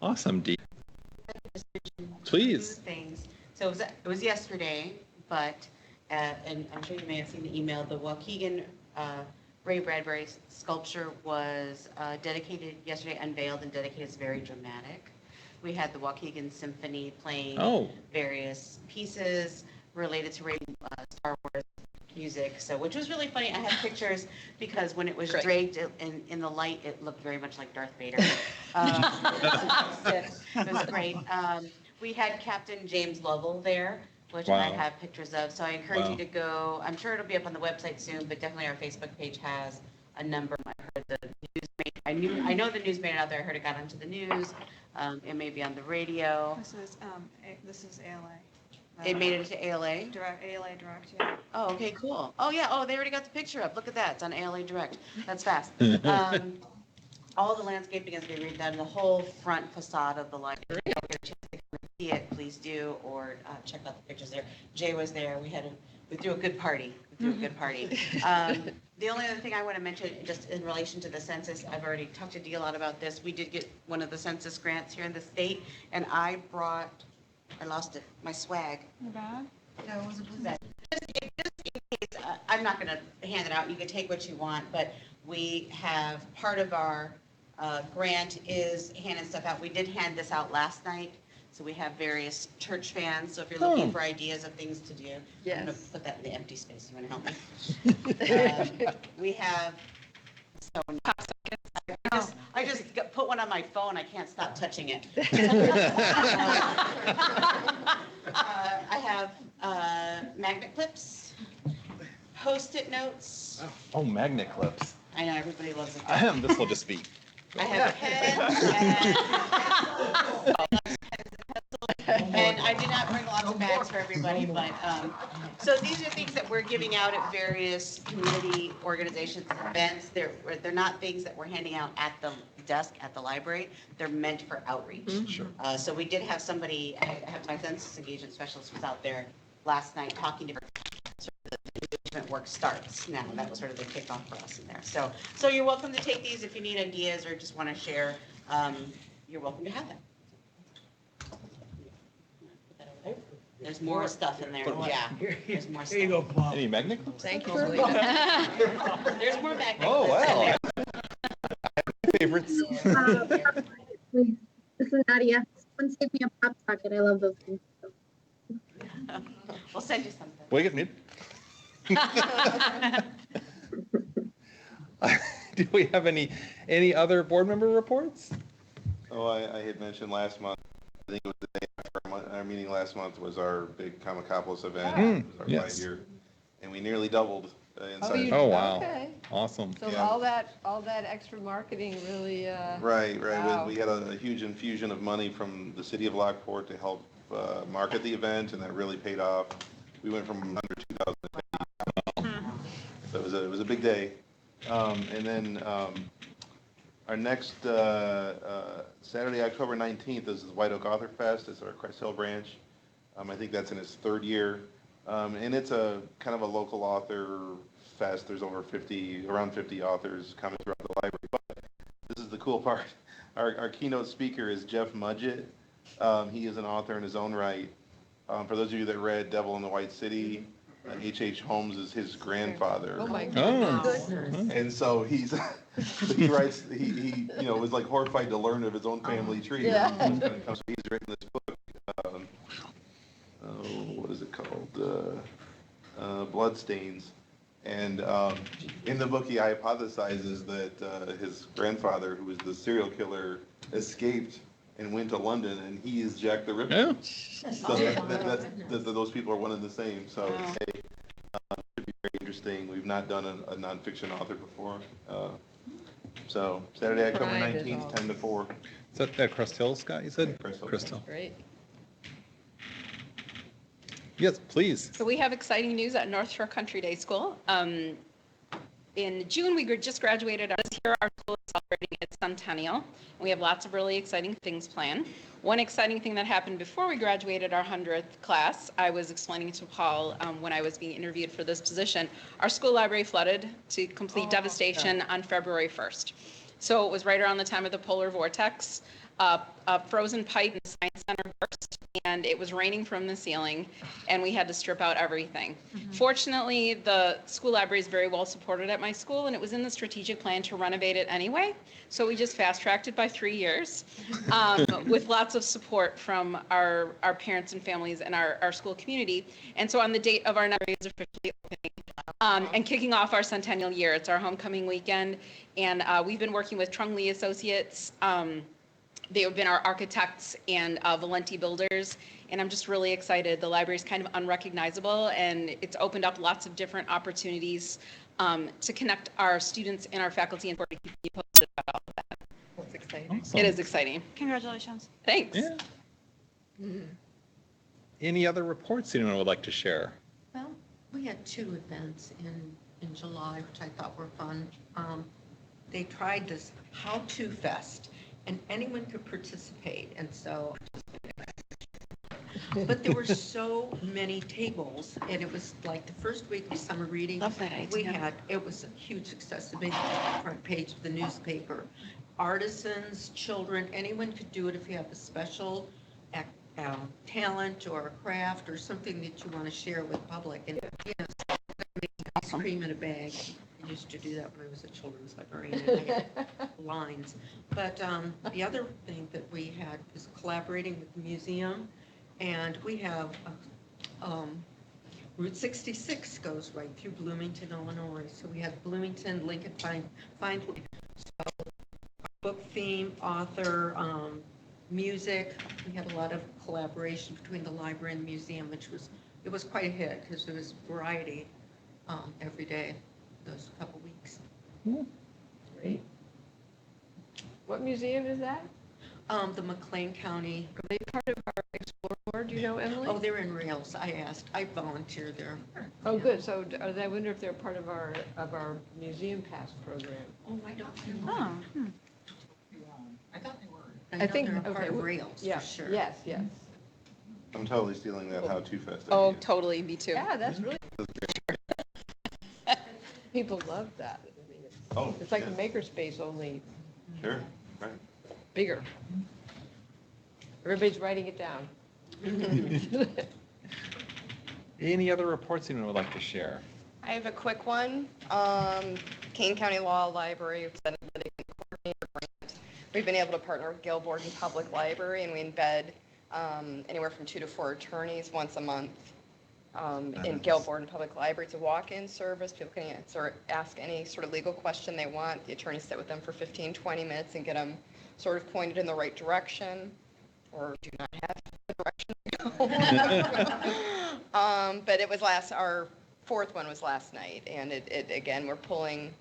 Awesome, Dee. Two Please. things. So it was yesterday, but, and I'm sure you may have seen the email, the Waukegan Ray Bradbury sculpture was dedicated yesterday, unveiled and dedicated. It's very dramatic. We had the Waukegan Symphony playing various pieces related to Star Wars music, which was really funny. I had pictures because when it was draped in the light, it looked very much like Darth Vader. It was great. We had Captain James Lovell there, which I Wow. have pictures of. So I encourage Wow. you to go. I'm sure it'll be up on the website soon, but definitely our Facebook page has a number. I heard the news I know the news made it out there. I heard it got onto the news. It may be on the radio. This is ALA. It made it to ALA? ALA Direct, yeah. Oh, okay, cool. Oh, yeah, they already got the picture up. Look at that, it's on ALA Direct. That's fast. All the landscaping is being redone, the whole front facade of the library. If you don't get a chance to come and see it, please do, or check out the pictures there. Jay was there, we threw a good party. The only other thing I want to mention, just in relation to the census, I've already talked to Dee a lot about this. We did get one of the census grants here in the state, and I lost it, my swag. Your bag? No, it wasn't blue bag. Just in case, I'm not going to hand it out. You can take what you want, but we have part of our grant is handing stuff out. We did hand this out last night, so we have various church fans. So if you're looking for ideas of things to do, I'm going to put that in the empty space. You want to help me? We have. So I just put one on my phone. I can't stop touching it. I have magnet clips, Post-it notes. Oh, magnet clips. I know everybody loves it. This will just be. I have pens and I did not bring lots of bags slides for everybody, but, so these are things that we're giving out at various community organizations, events. They're not things that we're handing out at the desk at the library. They're meant for outreach. Sure. So we did have somebody, I have my census engagement specialist was out there last night talking to sort of the engagement work starts now. That was sort of the kickoff for us in there. So you're welcome to take these if you need ideas or just want to share. You're welcome to have them. There's more stuff in there, yeah. There's more stuff. Here you go, Paul. Any magnet clips? Thank you, There's more magnet Oh, clips in wow. there. Favorites. Please. This is Nadia. Someone save me a pop socket. I love those things. We'll send you something. Will you get me? Do we have any other board member reports? Oh, I had mentioned last month, I think it was the day after our meeting last month was our big Comicopoulos event. It was our Yes. 5-year, and we nearly doubled in size. you- Oh, wow. okay. Awesome. So Yeah. all that extra marketing really, Right. Wow. We had a huge infusion of money from the city of Lockport to help market the event, and that really paid off. We went from under 2,000 attendees. So it was a big day. And then our next Saturday, October 19th, is the White Oak Author Fest. It's our Crest Hill branch. I think that's in its 3rd year. And it's a kind of a local author fest. There's around 50 authors coming throughout the library. But this is the cool part. Our keynote speaker is Jeff Mudgett. He is an author in his own right. For those of you that read Devil in the White City, H.H. Holmes is his grandfather. oh my Oh. goodness. And so he writes, he was like horrified to learn of his own family tree. Yeah. So he's written this book, what is it called? Bloodstains. And in the book, he hypothesizes that his grandfather, who was the serial killer, escaped and went to London, and he is Jack the Ripper. Yeah. So those people are one and the same. So hey, it should be very interesting. We've not done a nonfiction author before. So Saturday, October Pride is 19th, awesome. 10 to 4. Is that at Crest Hill, Scott, you said? Crest Hill. Crest Hill. Great. Yes, please. So we have exciting news at North Shore Country Day School. In June, we just graduated. This year, our school is celebrating its centennial. We have lots of really exciting things planned. One exciting thing that happened before we graduated our 100th class, I was explaining to Paul when I was being interviewed for this position, our school library flooded to complete devastation on February 1st. So it was right around the time of the polar vortex. A frozen pipe in the Science Center burst, and it was raining from the ceiling, and we had to strip out everything. Fortunately, the school library is very well supported at my school, and it was in the strategic plan to renovate it anyway, so we just fast-tracked it by 3 years with lots of support from our parents and families and our school community. And so on the date of our next is officially opening and kicking off our centennial year. It's our homecoming weekend, and we've been working with Trung Lee Associates. They have been our architects and Valenti builders, and I'm just really excited. The library is kind of unrecognizable, and it's opened up lots of different opportunities to connect our students and our faculty and to keep you posted about all of that. That's exciting. Awesome. It is exciting. Congratulations. Thanks. Yeah. Any other reports anyone would like to share? Well, we had 2 events in July, which I thought were fun. They tried this How To Fest, and anyone could participate, and so. But there were so many tables, and it was like the first week of summer reading. Love that idea. It was a huge success. It made the front page of the newspaper. Artisans, children, anyone could do it if you have a special talent or a craft or something that you want to share with public. And ice cream in a bag. I used to do that when I was a children's librarian. And I had lines. But the other thing that we had was collaborating with the museum, and we have Route 66 goes right through Bloomington, Illinois. So we had Bloomington, Lincoln, Fine, so book theme, author, music. We had a lot of collaboration between the library and the museum, which was quite a hit because there was variety every day those couple weeks. Great. What museum is that? The McLean County. Are they part of our Explore Board, do you you know, Emily? Oh, they're in Rails. I asked. I volunteer there. Oh, good. So I wonder if they're part of our Museum Pass program. Oh, I don't Oh, know. I thought they were. I think they're a part of Rails, Yeah, for sure. yes, yes. I'm totally stealing that How To Fest idea. Oh, totally, me too. Yeah, that's really, people love that. I mean, Oh, it's like yeah. a makerspace, only Sure, right. bigger. Everybody's writing it down. Any other reports anyone would like to share? I have a quick one. Kane County Law Library said that they can coordinate a grant. We've been able to partner with Gail Borden Public Library, and we embed anywhere from 2 to 4 attorneys once a month in Gail Borden Public Library. It's a walk-in service. People can ask any sort of legal question they want. The attorneys sit with them for 15, 20 minutes and get them sort of pointed in the right direction, or do not have the direction to go. But it was our fourth one was last night, and it again, we're pulling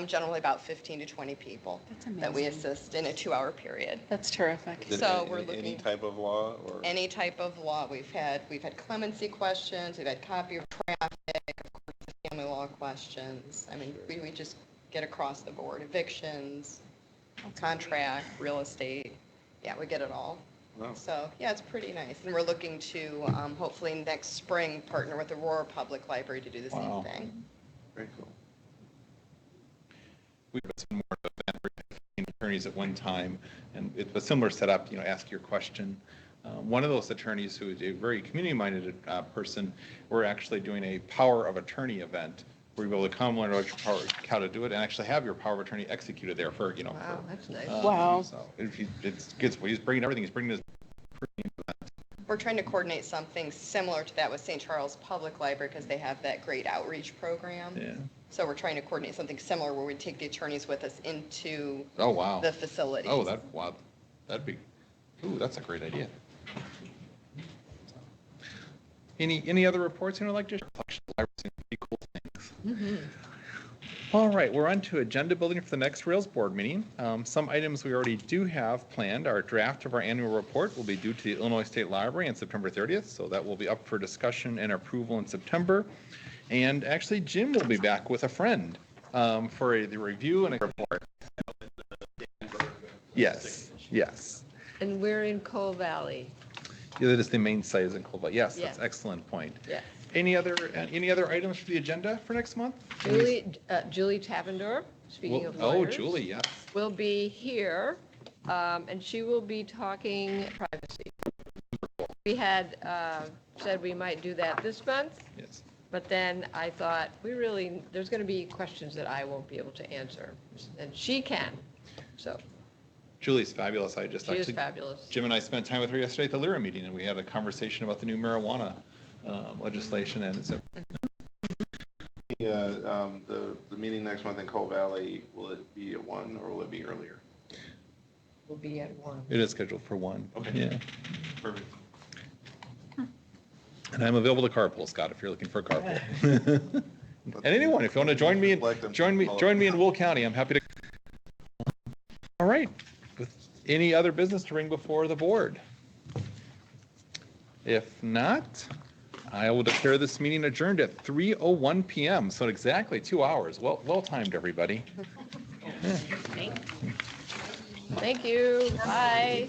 generally about 15 to 20 people that we assist in a 2-hour period. That's terrific. Is it So we're any looking type of law or? any type of law. We've had clemency questions, we've had copy of traffic, of course, the family law questions. I mean, we just get across the board, evictions, contract, real estate. Yeah, we get it all. Wow. So, yeah, it's pretty nice. And we're looking to hopefully next spring partner with Aurora Public Library to do the Wow. same thing. Very cool. We've been more of an event where you have 15 attorneys at one time, and it's a similar setup, ask your question. One of those attorneys who is a very community-minded person, we're actually doing a power of attorney event where you're able to come learn about your power, how to do it, and actually have your power of attorney executed there for, Wow, that's nice. Wow. So it's good. He's bringing everything. He's bringing his. We're trying to coordinate something similar to that with St. Charles Public Library because they have that great outreach program. Yeah. So we're trying to coordinate something similar where we take the attorneys with us into Oh, wow. the facilities. Oh, that'd be, that's a great idea. Any other reports you would like to share? Libraries seem to be cool things. All right, we're on to agenda building for the next Rails board meeting. Some items we already do have planned. Our draft of our annual report will be due to the Illinois State Library on September 30th, so that will be up for discussion and approval in September. And actually, Jim will be back with a friend for the review and a report. Yes. And we're in Coal Valley. Yeah, that is the main site is in Cobalt. Yes, that's Yes. an excellent point. Yes. Any other items for the agenda for next month? Julie Tavendorf, speaking of Oh, lawyers. Julie, yes. Will be here, and she will be talking privacy. We had said we might do that this month. Yes. But then I thought, there's going to be questions that I won't be able to answer, and she can. So Julie's fabulous. she is fabulous. Jim and I spent time with her yesterday at the Lyra meeting, and we had a conversation about the new marijuana legislation, and it's The meeting next month in Coal Valley, will it be at 1 or will it be earlier? Will be at 1. it is scheduled for 1. Okay. Yeah. Perfect. And I'm available to carpool, Scott, if you're looking for a carpool. And anyone, if you want to join me in Will County, I'm happy to. All right. With any other business to bring before the board? If not, I will declare this meeting adjourned at 3:01 PM. So exactly 2 hours. Well timed, everybody. Thank you. Bye.